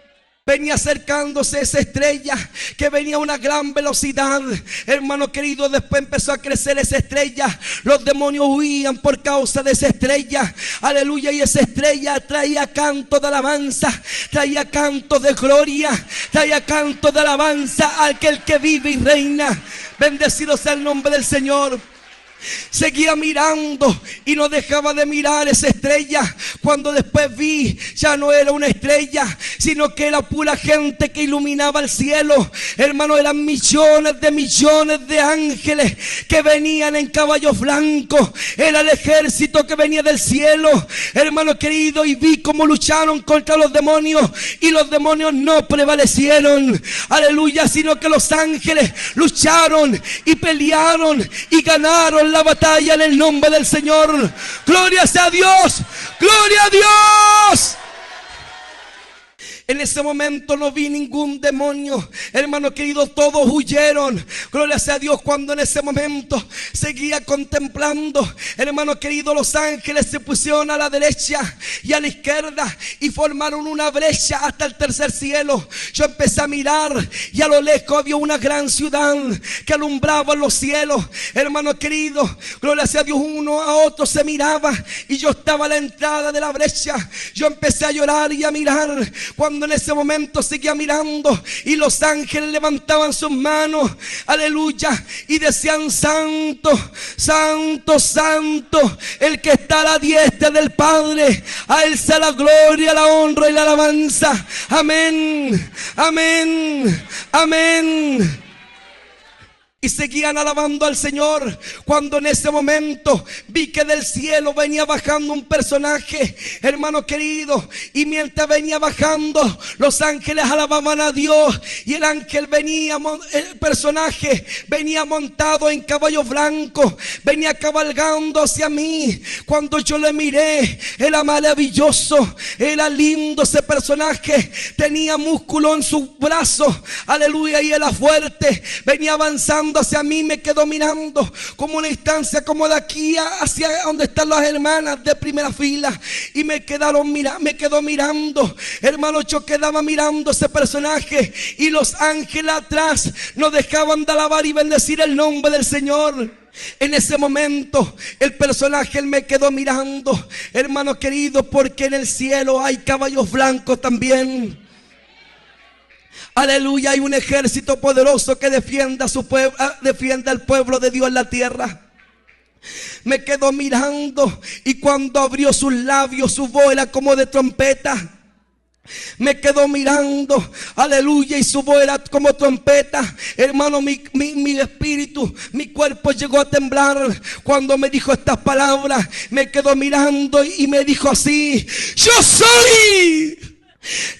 Venía acercándose esa estrella que venía a una gran velocidad, hermano querido. Después empezó a crecer esa estrella. Los demonios huían por causa de esa estrella, aleluya. Y esa estrella traía canto de alabanza, traía canto de gloria, traía canto de alabanza a aquel que vive y reina. Bendecido sea el nombre del Señor. Seguía mirando y no dejaba de mirar esa estrella. Cuando después vi, ya no era una estrella, sino que era pura gente que iluminaba el cielo. Hermano, eran millones de ángeles que venían en caballos blancos. Era el ejército que venía del cielo, hermano querido. Y vi cómo lucharon contra los demonios y los demonios no prevalecieron, aleluya, sino que los ángeles lucharon y pelearon y ganaron la batalla en el nombre del Señor. Gloria sea a Dios, gloria a Dios. En ese momento no vi ningún demonio, hermano querido, todos huyeron. Gloria sea a Dios. Cuando en ese momento seguía contemplando, hermano querido, los ángeles se pusieron a la derecha y a la izquierda y formaron una brecha hasta el tercer cielo. Yo empecé a mirar y a lo lejos había una gran ciudad que alumbraba los cielos, hermano querido. Gloria sea a Dios. Uno a otro se miraba y yo estaba a la entrada de la brecha. Yo empecé a llorar y a mirar. Cuando en ese momento seguía mirando y los ángeles levantaban sus manos, aleluya, y decían: santo, santo, santo, el que está a la diestra del Padre, a él sea la gloria, la honra y la alabanza. Amén, amén, amén. Y seguían alabando al Señor. Cuando en ese momento vi que del cielo venía bajando un personaje, hermano querido, y mientras venía bajando, los ángeles alababan a Dios. Y el ángel venía, el personaje venía montado en caballo blanco, venía cabalgando hacia mí. Cuando yo le miré, era maravilloso, era lindo ese personaje, tenía músculo en sus brazos, aleluya, y era fuerte, venía avanzando hacia mí. Me quedó mirando como una instancia como de aquí hacia donde están las hermanas de primera fila, y me quedó mirando, hermano. Yo quedaba mirando ese personaje y los ángeles atrás no dejaban de alabar y bendecir el nombre del Señor. En ese momento el personaje me quedó mirando, hermano querido, porque en el cielo hay caballos blancos también. Aleluya, hay un ejército poderoso que defienda a su pueblo, defienda al pueblo de Dios en la tierra. Me quedo mirando y cuando abrió sus labios, su voz era como de trompeta. Me quedo mirando, aleluya, y su voz era como trompeta. Hermano, mi espíritu, mi cuerpo llegó a temblar cuando me dijo estas palabras. Me quedo mirando y me dijo así: yo soy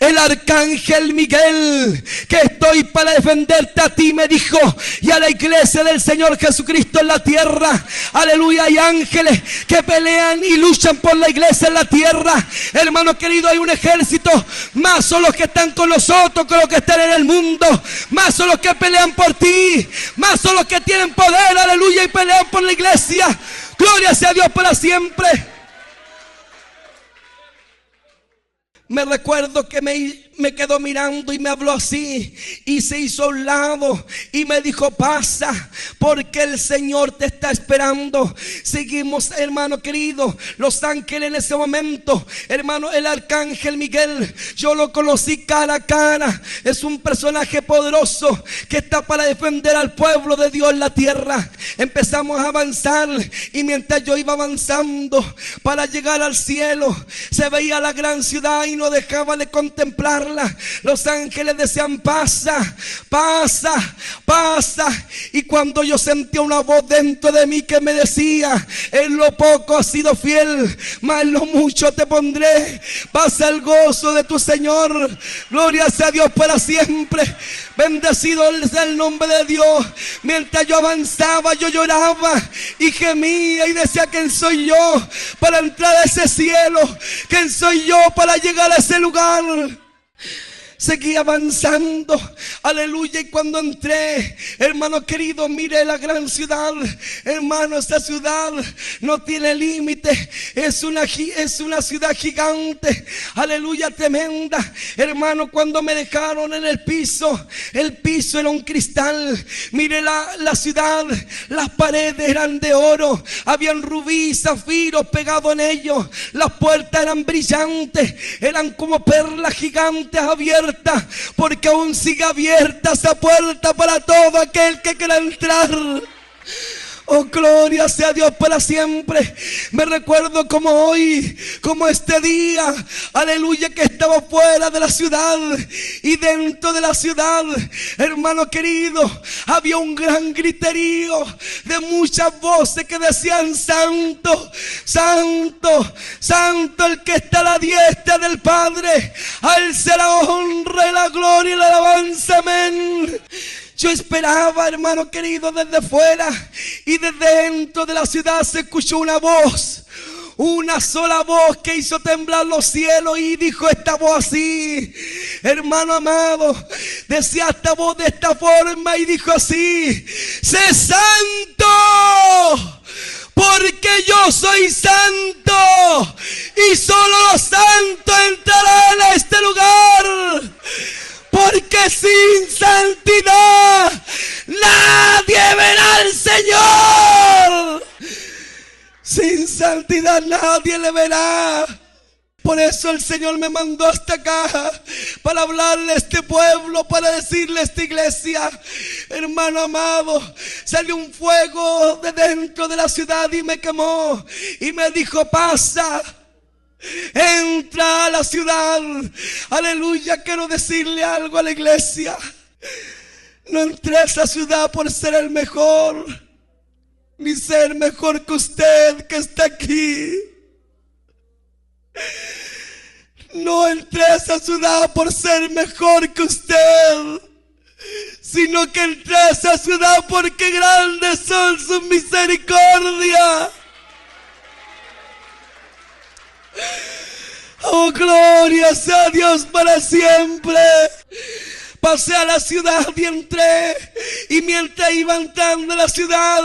el arcángel Miguel, que estoy para defenderte a ti, me dijo, y a la iglesia del Señor Jesucristo en la tierra. Aleluya, hay ángeles que pelean y luchan por la iglesia en la tierra. Hermano querido, hay un ejército. Más son los que están con nosotros que los que están en el mundo. Más son los que pelean por ti. Más son los que tienen poder, aleluya, y pelean por la iglesia. Gloria sea a Dios para siempre. Me recuerdo que me quedó mirando y me habló así y se hizo a un lado y me dijo: pasa, porque el Señor te está esperando. Seguimos, hermano querido, los ángeles en ese momento. Hermano, el arcángel Miguel, yo lo conocí cara a cara. Es un personaje poderoso que está para defender al pueblo de Dios en la tierra. Empezamos a avanzar y mientras yo iba avanzando para llegar al cielo, se veía la gran ciudad y no dejaba de contemplarla. Los ángeles decían: pasa, pasa, pasa. Y cuando yo sentía una voz dentro de mí que me decía: en lo poco has sido fiel, mas en lo mucho te pondré. Pasa el gozo de tu Señor. Gloria sea a Dios para siempre. Bendecido sea el nombre de Dios. Mientras yo avanzaba, yo lloraba y gemía y decía: ¿quién soy yo para entrar a ese cielo? ¿Quién soy yo para llegar a ese lugar? Seguí avanzando, aleluya, y cuando entré, hermano querido, mire la gran ciudad. Hermano, esta ciudad no tiene límite. Es una ciudad gigante, aleluya, tremenda. Hermano, cuando me dejaron en el piso era un cristal. Mire la ciudad, las paredes eran de oro, habían rubí y zafiros pegados en ellos. Las puertas eran brillantes, eran como perlas gigantes abiertas, porque aún sigue abierta esa puerta para todo aquel que quiera entrar. Oh, gloria sea a Dios para siempre. Me recuerdo como hoy, como este día, aleluya, que estaba fuera de la ciudad y dentro de la ciudad, hermano querido, había un gran griterío de muchas voces que decían: santo, santo, santo el que está a la diestra del Padre, a él sea la honra y la gloria y la alabanza, amén. Yo esperaba, hermano querido, desde fuera, y desde dentro de la ciudad se escuchó una voz. Una sola voz que hizo temblar los cielos, y dijo esta voz así, hermano amado, decía esta voz de esta forma y dijo así: sé santo, porque yo soy santo y solo los santos entrarán a este lugar. Porque sin santidad nadie verá al Señor. Sin santidad nadie le verá. Por eso el Señor me mandó hasta acá, para hablarle a este pueblo, para decirle a esta iglesia: hermano amado, salió un fuego de dentro de la ciudad y me quemó y me dijo: pasa, entra a la ciudad. Aleluya, quiero decirle algo a la iglesia: no entré a esa ciudad por ser el mejor, ni ser mejor que usted que está aquí. No entré a esa ciudad por ser mejor que usted, sino que entré a esa ciudad porque grandes son sus misericordias. Oh, gloria sea a Dios para siempre. Pasé a la ciudad y entré, y mientras iba entrando a la ciudad,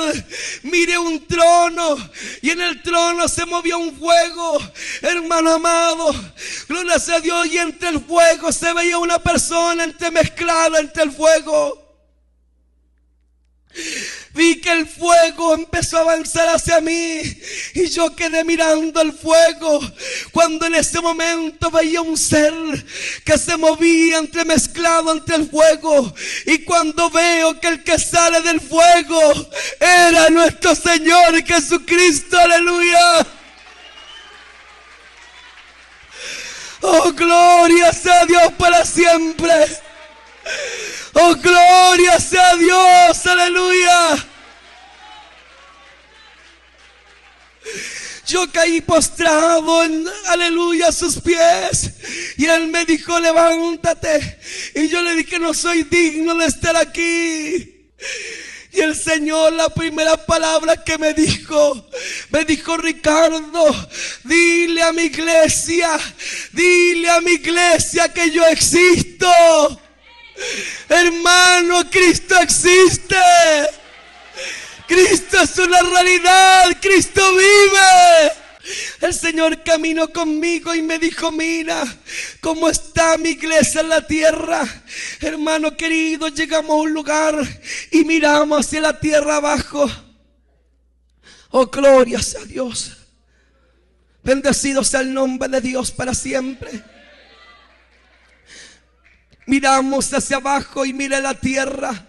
miré un trono, y en el trono se movió un fuego, hermano amado, gloria sea a Dios, y entre el fuego se veía una persona entremezclada entre el fuego. Vi que el fuego empezó a avanzar hacia mí y yo quedé mirando el fuego, cuando en ese momento veía un ser que se movía entremezclado entre el fuego, y cuando veo que el que sale del fuego era nuestro Señor Jesucristo, aleluya. Oh, gloria sea Dios para siempre. Oh, gloria sea Dios, aleluya. Yo caí postrado en, aleluya, a sus pies, y Él me dijo: levántate. Y yo le dije: no soy digno de estar aquí. Y el Señor, la primera palabra que me dijo: Ricardo, dile a mi iglesia que yo existo. Hermano, Cristo existe. Cristo es una realidad. Cristo vive. El Señor caminó conmigo y me dijo: mira cómo está mi iglesia en la tierra. Hermano querido, llegamos a un lugar y miramos hacia la tierra abajo. Oh, gloria sea Dios. Bendecido sea el nombre de Dios para siempre. Miramos hacia abajo y mira la tierra.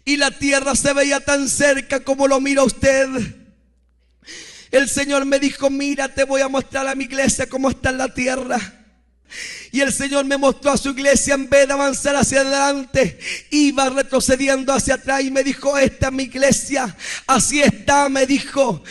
Y la tierra se veía tan cerca como lo mira usted. El Señor me dijo: mira, te voy a mostrar a mi iglesia cómo está en la tierra. Y el Señor me mostró a su iglesia, en vez de avanzar hacia adelante, iba retrocediendo hacia atrás. Y me dijo: esta es mi iglesia, así está, me dijo,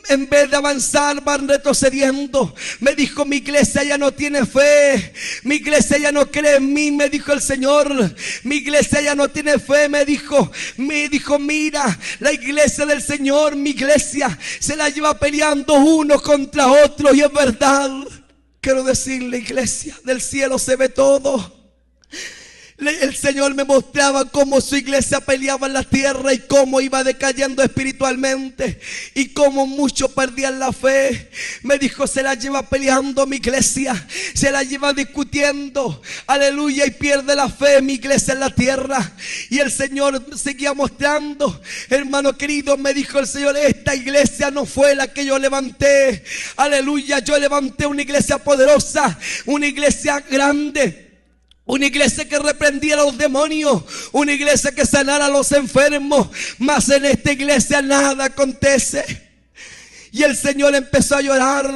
en vez de avanzar van retrocediendo. Me dijo: mi iglesia ya no tiene fe, mi iglesia ya no cree en mí, me dijo el Señor. Mi iglesia ya no tiene fe, me dijo, mira, la iglesia del Señor, mi iglesia, se la lleva peleando uno contra otro. Y es verdad. Quiero decirle, iglesia, del cielo se ve todo. El Señor me mostraba cómo su iglesia peleaba en la tierra y cómo iba decayendo espiritualmente y cómo muchos perdían la fe. Me dijo: se la lleva peleando mi iglesia, se la lleva discutiendo, aleluya, y pierde la fe mi iglesia en la tierra. Y el Señor seguía mostrando, hermano querido, me dijo el Señor: esta iglesia no fue la que yo levanté, aleluya, yo levanté una iglesia poderosa, una iglesia grande, una iglesia que reprendiera a los demonios, una iglesia que sanara a los enfermos. Mas en esta iglesia nada acontece. Y el Señor empezó a llorar,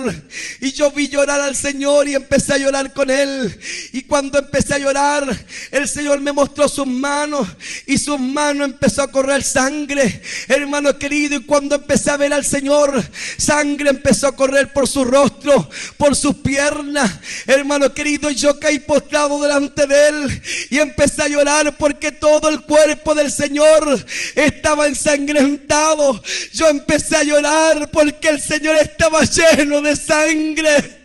y yo vi llorar al Señor y empecé a llorar con Él. Y cuando empecé a llorar, el Señor me mostró sus manos, y sus manos empezó a correr sangre, hermano querido. Y cuando empecé a ver al Señor, sangre empezó a correr por su rostro, por sus piernas, hermano querido. Yo caí postrado delante de Él y empecé a llorar porque todo el cuerpo del Señor estaba ensangrentado. Yo empecé a llorar porque el Señor estaba lleno de sangre.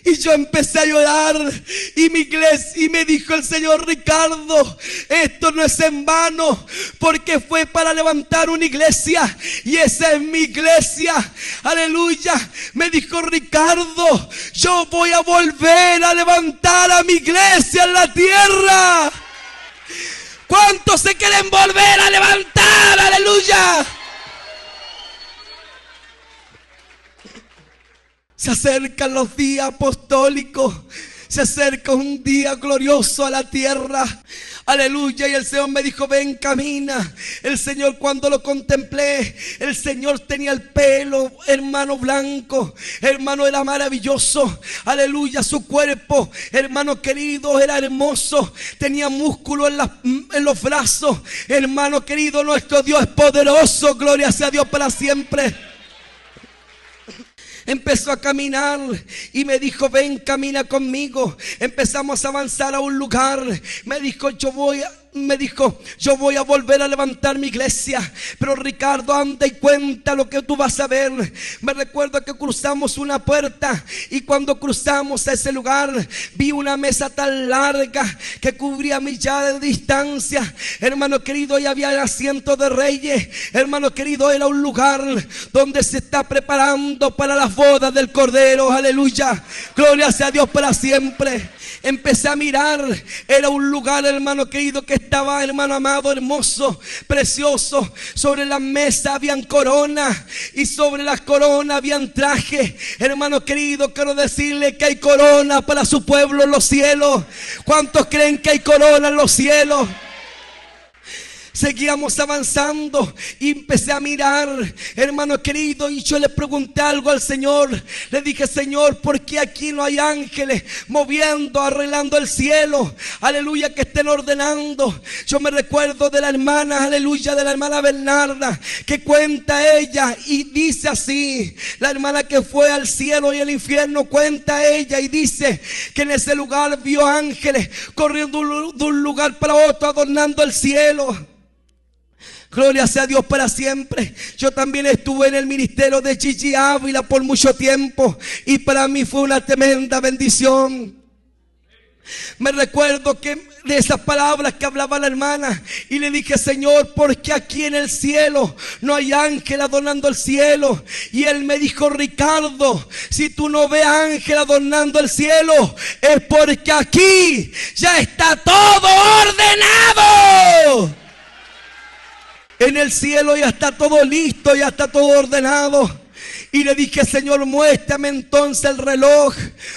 Y yo empecé a llorar, y mi iglesia, y me dijo el Señor: Ricardo, esto no es en vano, porque fue para levantar una iglesia, y esa es mi iglesia, aleluya. Me dijo: Ricardo, yo voy a volver a levantar a mi iglesia en la tierra. ¿Cuántos se quieren volver a levantar? Aleluya. Se acercan los días apostólicos. Se acerca un día glorioso a la tierra. Aleluya. Y el Señor me dijo: ven, camina. El Señor, cuando lo contemplé, el Señor tenía el pelo, hermano, blanco. Hermano, era maravilloso. Aleluya. Su cuerpo, hermano querido, era hermoso. Tenía músculo en los brazos. Hermano querido, nuestro Dios es poderoso. Gloria sea a Dios para siempre. Empezó a caminar y me dijo: ven, camina conmigo. Empezamos a avanzar a un lugar. Me dijo: yo voy a volver a levantar mi iglesia, pero Ricardo, anda y cuenta lo que tú vas a ver. Me recuerdo que cruzamos una puerta, y cuando cruzamos a ese lugar, vi una mesa tan larga que cubría millares de distancia. Hermano querido, y había asientos de reyes. Hermano querido, era un lugar donde se está preparando para las bodas del Cordero. Aleluya. Gloria sea a Dios para siempre. Empecé a mirar, era un lugar, hermano querido, que estaba, hermano amado, hermoso, precioso. Sobre la mesa habían coronas y sobre las coronas habían trajes. Hermano querido, quiero decirle que hay corona para su pueblo en los cielos. ¿Cuántos creen que hay corona en los cielos? Seguíamos avanzando y empecé a mirar, hermano querido, y yo le pregunté algo al Señor. Le dije: Señor, ¿por qué aquí no hay ángeles moviendo, arreglando el cielo? Aleluya, que estén ordenando. Yo me recuerdo de la hermana, aleluya, de la hermana Bernarda, que cuenta ella y dice así: la hermana que fue al cielo y al infierno, cuenta ella y dice que en ese lugar vio ángeles corriendo de un lugar para otro, adornando el cielo. Gloria sea a Dios para siempre. Yo también estuve en el ministerio de Gigi Ávila por mucho tiempo y para mí fue una tremenda bendición. Me recuerdo que de esas palabras que hablaba la hermana, y le dije: Señor, ¿por qué aquí en el cielo no hay ángel adornando el cielo? Y él me dijo: Ricardo, si tú no ves ángel adornando el cielo, es porque aquí ya está todo ordenado. En el cielo ya está todo listo, ya está todo ordenado. Y le dije: Señor, muéstrame entonces el reloj.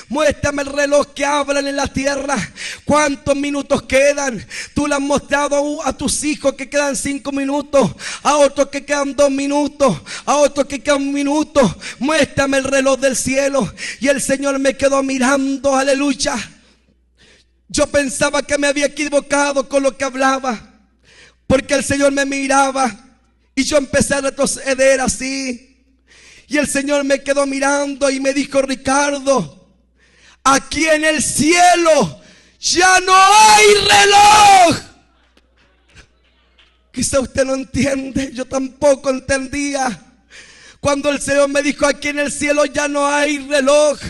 Muéstrame el reloj que hablan en la tierra. ¿Cuántos minutos quedan? Tú le has mostrado a tus hijos que quedan 5 minutos, a otros que quedan 2 minutos, a otros que quedan 1 minuto. Muéstrame el reloj del cielo. Y el Señor me quedó mirando, aleluya. Yo pensaba que me había equivocado con lo que hablaba, porque el Señor me miraba y yo empecé a retroceder así. Y el Señor me quedó mirando y me dijo: Ricardo, aquí en el cielo ya no hay reloj. Quizá usted no entiende, yo tampoco entendía. Cuando el Señor me dijo: aquí en el cielo ya no hay reloj,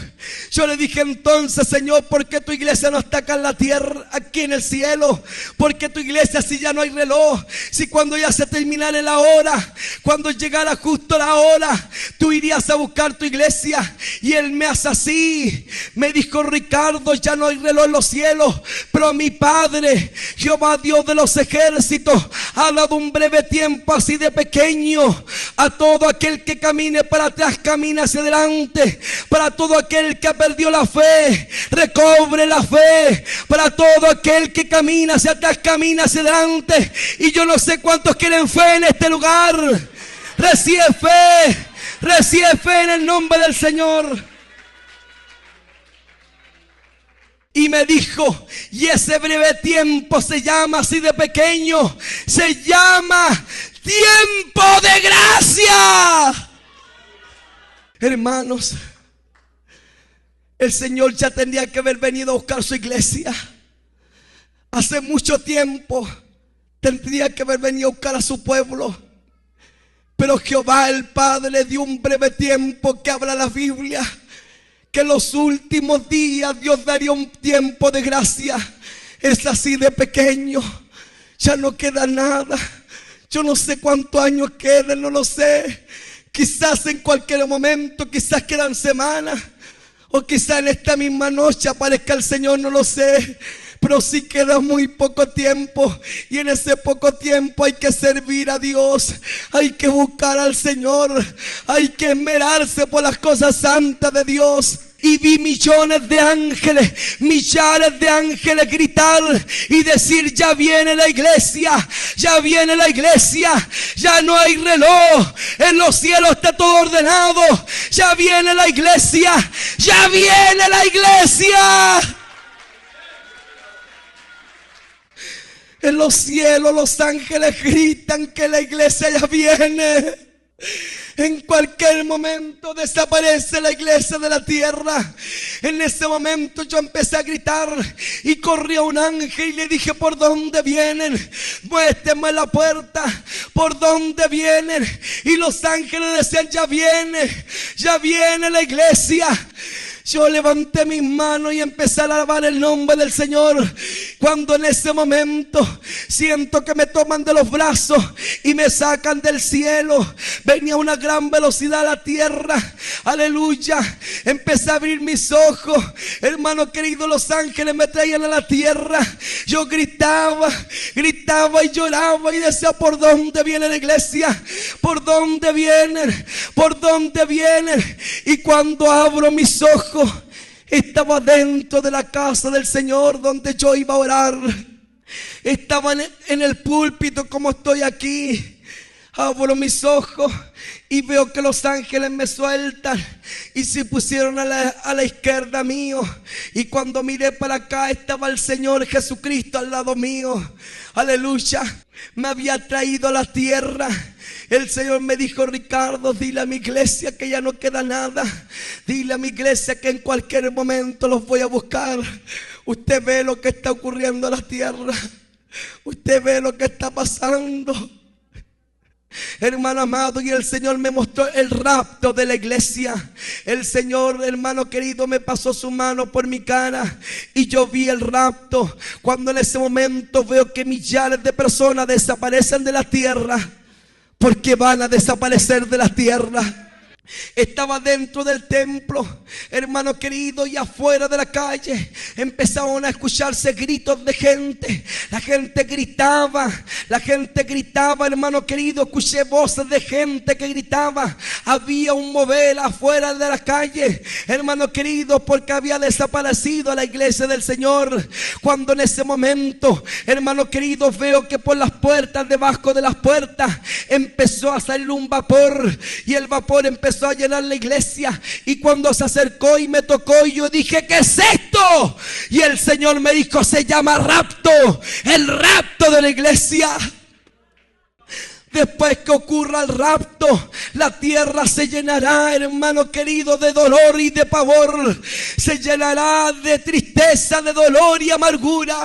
yo le dije: entonces, Señor, ¿por qué tu iglesia no está acá en la tierra, aquí en el cielo? ¿Por qué tu iglesia si ya no hay reloj? Si cuando ya se terminara la hora, cuando llegara justo la hora, tú irías a buscar tu iglesia. Y él me hace así, me dijo: Ricardo, ya no hay reloj en los cielos, pero mi Padre, Jehová Dios de los ejércitos, ha dado un breve tiempo así de pequeño a todo aquel que camine para atrás, camina hacia adelante. Para todo aquel que ha perdido la fe, recobre la fe. Para todo aquel que camina hacia atrás, camina hacia adelante. Y yo no sé cuántos quieren fe en este lugar. Recibe fe en el nombre del Señor. Y me dijo: y ese breve tiempo se llama así de pequeño, se llama tiempo de gracia. Hermanos, el Señor ya tendría que haber venido a buscar su iglesia. Hace mucho tiempo tendría que haber venido a buscar a su pueblo. Pero Jehová el Padre le dio un breve tiempo, que habla la Biblia, que en los últimos días Dios daría un tiempo de gracia. Es así de pequeño, ya no queda nada. Yo no sé cuántos años quedan, no lo sé. Quizás en cualquier momento, quizás quedan semanas, o quizás en esta misma noche aparezca el Señor, no lo sé. Pero sí queda muy poco tiempo, y en ese poco tiempo hay que servir a Dios, hay que buscar al Señor, hay que esmerarse por las cosas santas de Dios. Y vi millones de ángeles, millares de ángeles gritar y decir: ya viene la iglesia, ya viene la iglesia, ya no hay reloj, en los cielos está todo ordenado, ya viene la iglesia, ya viene la iglesia. En los cielos los ángeles gritan que la iglesia ya viene. En cualquier momento desaparece la iglesia de la tierra. En ese momento yo empecé a gritar y corrió un ángel y le dije: ¿por dónde vienen? Muéstrenme la puerta, ¿por dónde vienen? Y los ángeles decían: ya viene la iglesia. Yo levanté mis manos y empecé a alabar el nombre del Señor. Cuando en ese momento siento que me toman de los brazos y me sacan del cielo. Venía a una gran velocidad a la tierra. Aleluya. Empecé a abrir mis ojos. Hermano querido, los ángeles me traían a la tierra. Yo gritaba y lloraba y decía: ¿por dónde viene la iglesia? ¿Por dónde vienen? ¿Por dónde vienen? Y cuando abro mis ojos, estaba dentro de la casa del Señor donde yo iba a orar. Estaba en el púlpito como estoy aquí. Abro mis ojos y veo que los ángeles me sueltan y se pusieron a la izquierda mío. Y cuando miré para acá, estaba el Señor Jesucristo al lado mío. Aleluya. Me había traído a la tierra. El Señor me dijo: Ricardo, dile a mi iglesia que ya no queda nada. Dile a mi iglesia que en cualquier momento los voy a buscar. Usted ve lo que está ocurriendo en la tierra. Usted ve lo que está pasando. Hermano amado, y el Señor me mostró el rapto de la iglesia. El Señor, hermano querido, me pasó su mano por mi cara y yo vi el rapto. Cuando en ese momento veo que millares de personas desaparecen de la tierra, porque van a desaparecer de la tierra. Estaba dentro del templo, hermano querido, y afuera de la calle empezaron a escucharse gritos de gente. La gente gritaba, hermano querido. Escuché voces de gente que gritaba. Había un mover afuera de la calle, hermano querido, porque había desaparecido la iglesia del Señor. Cuando en ese momento, hermano querido, veo que por las puertas, debajo de las puertas, empezó a salir un vapor, y el vapor empezó a llenar la iglesia. Y cuando se acercó y me tocó, y yo dije: ¿qué es esto? Y el Señor me dijo: se llama rapto, el rapto de la iglesia. Después que ocurra el rapto, la tierra se llenará, hermano querido, de dolor y de pavor. Se llenará de tristeza, de dolor y amargura.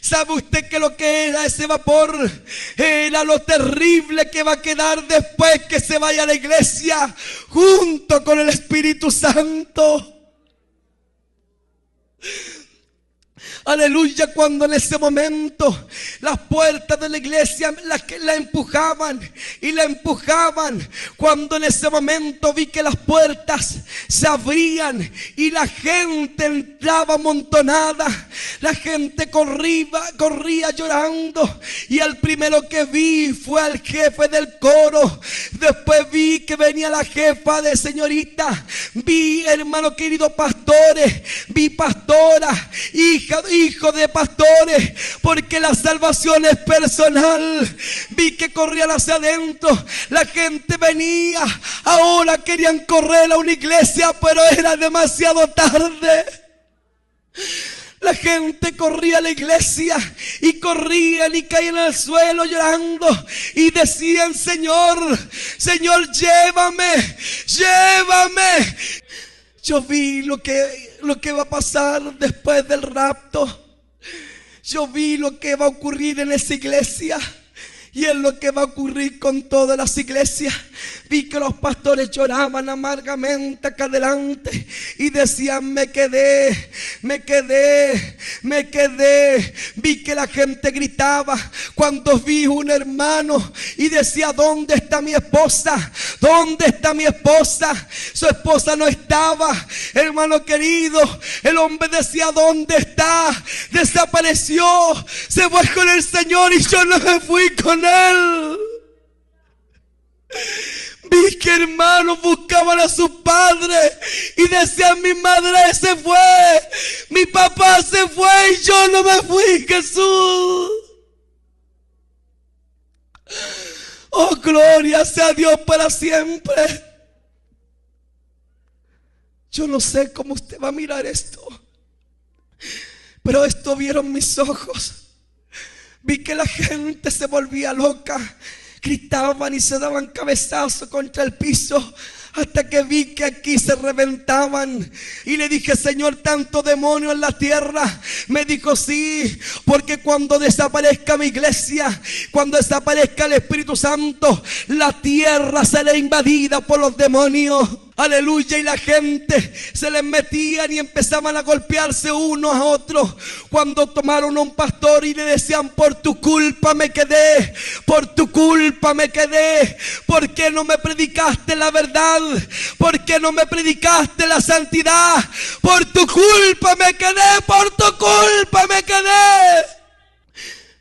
¿Sabe usted que lo que era ese vapor? Era lo terrible que va a quedar después que se vaya a la iglesia junto con el Espíritu Santo. Aleluya. Cuando en ese momento las puertas de la iglesia la empujaban y la empujaban, cuando en ese momento vi que las puertas se abrían y la gente entraba amontonada, la gente corría llorando, y al primero que vi fue al jefe del coro. Después vi que venía la jefa de señorita, vi, hermano querido, pastores, vi pastoras, hijo de pastores, porque la salvación es personal. Vi que corrían hacia adentro, la gente venía. Ahora querían correr a una iglesia, pero era demasiado tarde. La gente corría a la iglesia y corrían y caían al suelo llorando y decían: Señor, Señor, llévame, llévame. Yo vi lo que va a pasar después del rapto. Yo vi lo que va a ocurrir en esa iglesia, y es lo que va a ocurrir con todas las iglesias. Vi que los pastores lloraban amargamente acá adelante y decían: me quedé. Vi que la gente gritaba cuando vi un hermano y decía: ¿dónde está mi esposa? ¿Dónde está mi esposa? Su esposa no estaba, hermano querido. El hombre decía: ¿dónde está? Desapareció, se fue con el Señor y yo no me fui con él. Vi que hermanos buscaban a su padre y decían: mi madre se fue, mi papá se fue y yo no me fui, Jesús. Oh, gloria sea a Dios para siempre. Yo no sé cómo usted va a mirar esto, pero esto vieron mis ojos. Vi que la gente se volvía loca, gritaban y se daban cabezazos contra el piso. hasta que vi que aquí se reventaban. Y le dije: Señor, tanto demonio en la tierra. Me dijo: sí, porque cuando desaparezca mi iglesia, cuando desaparezca el Espíritu Santo, la tierra será invadida por los demonios. Aleluya. Y la gente se les metían y empezaban a golpearse unos a otros. Cuando tomaron a un pastor y le decían: por tu culpa me quedé, por tu culpa me quedé. ¿Por qué no me predicaste la verdad? ¿Por qué no me predicaste la santidad? Por tu culpa me quedé, por tu culpa me quedé.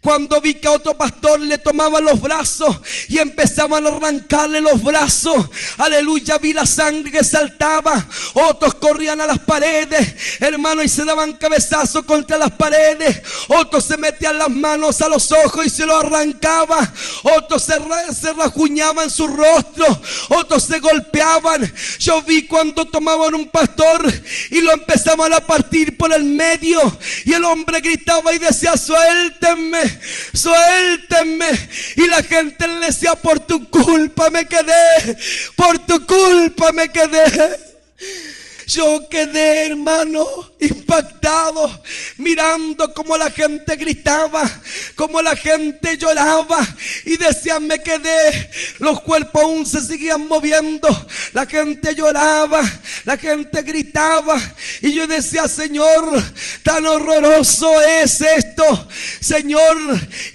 Cuando vi que a otro pastor le tomaban los brazos y empezaban a arrancarle los brazos, aleluya, vi la sangre que saltaba. Otros corrían a las paredes, hermano, y se daban cabezazos contra las paredes. Otros se metían las manos a los ojos y se lo arrancaban. Otros se rajuñaban su rostro. Otros se golpeaban. Yo vi cuando tomaban un pastor y lo empezaban a partir por el medio, y el hombre gritaba y decía: suéltenme, suéltenme. Y la gente le decía: por tu culpa me quedé, por tu culpa me quedé. Yo quedé, hermano, impactado, mirando cómo la gente gritaba, cómo la gente lloraba y decía: me quedé. Los cuerpos aún se seguían moviendo, la gente lloraba, la gente gritaba, y yo decía: Señor, tan horroroso es esto, Señor.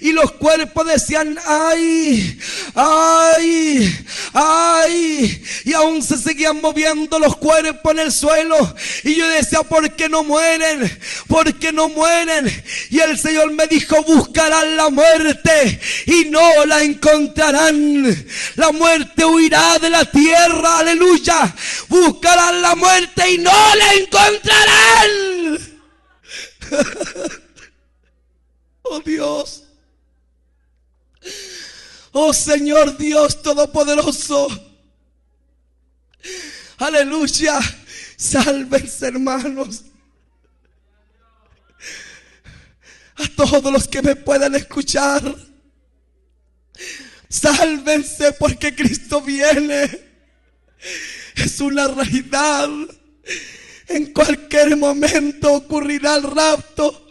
Y los cuerpos decían: ay, ay, ay, y aún se seguían moviendo los cuerpos en el suelo. Y yo decía: ¿por qué no mueren? ¿Por qué no mueren? Y el Señor me dijo: buscarán la muerte y no la encontrarán. La muerte huirá de la tierra, aleluya. Buscarán la muerte y no la encontrarán. Oh Dios, oh Señor Dios Todopoderoso, aleluya. Sálvense, hermanos. A todos los que me puedan escuchar, sálvense, porque Cristo viene. Es una realidad. En cualquier momento ocurrirá el rapto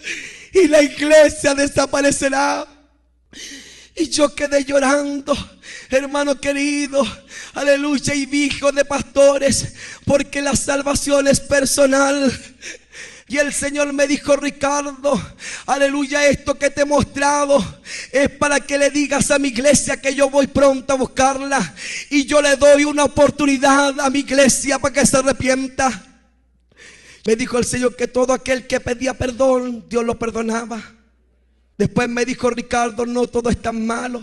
y la iglesia desaparecerá. Y yo quedé llorando, hermano querido, aleluya, y vi hijos de pastores, porque la salvación es personal. Y el Señor me dijo: Ricardo, aleluya, esto que te he mostrado es para que le digas a mi iglesia que yo voy pronto a buscarla, y yo le doy una oportunidad a mi iglesia para que se arrepienta. Me dijo el Señor que todo aquel que pedía perdón, Dios lo perdonaba. Después me dijo: Ricardo, no todo es tan malo,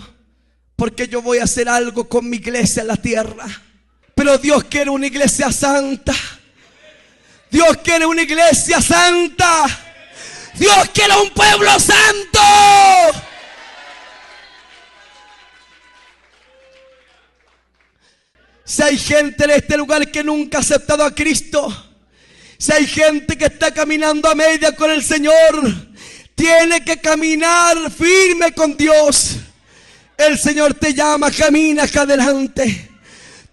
porque yo voy a hacer algo con mi iglesia en la tierra. Pero Dios quiere una iglesia santa. Dios quiere una iglesia santa. Dios quiere un pueblo santo. Si hay gente en este lugar que nunca ha aceptado a Cristo, si hay gente que está caminando a media con el Señor, tiene que caminar firme con Dios. El Señor te llama: camina acá adelante.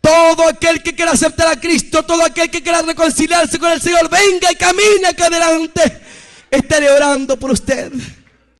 Todo aquel que quiera aceptar a Cristo, todo aquel que quiera reconciliarse con el Señor, venga y camina acá adelante. Estaré orando por usted.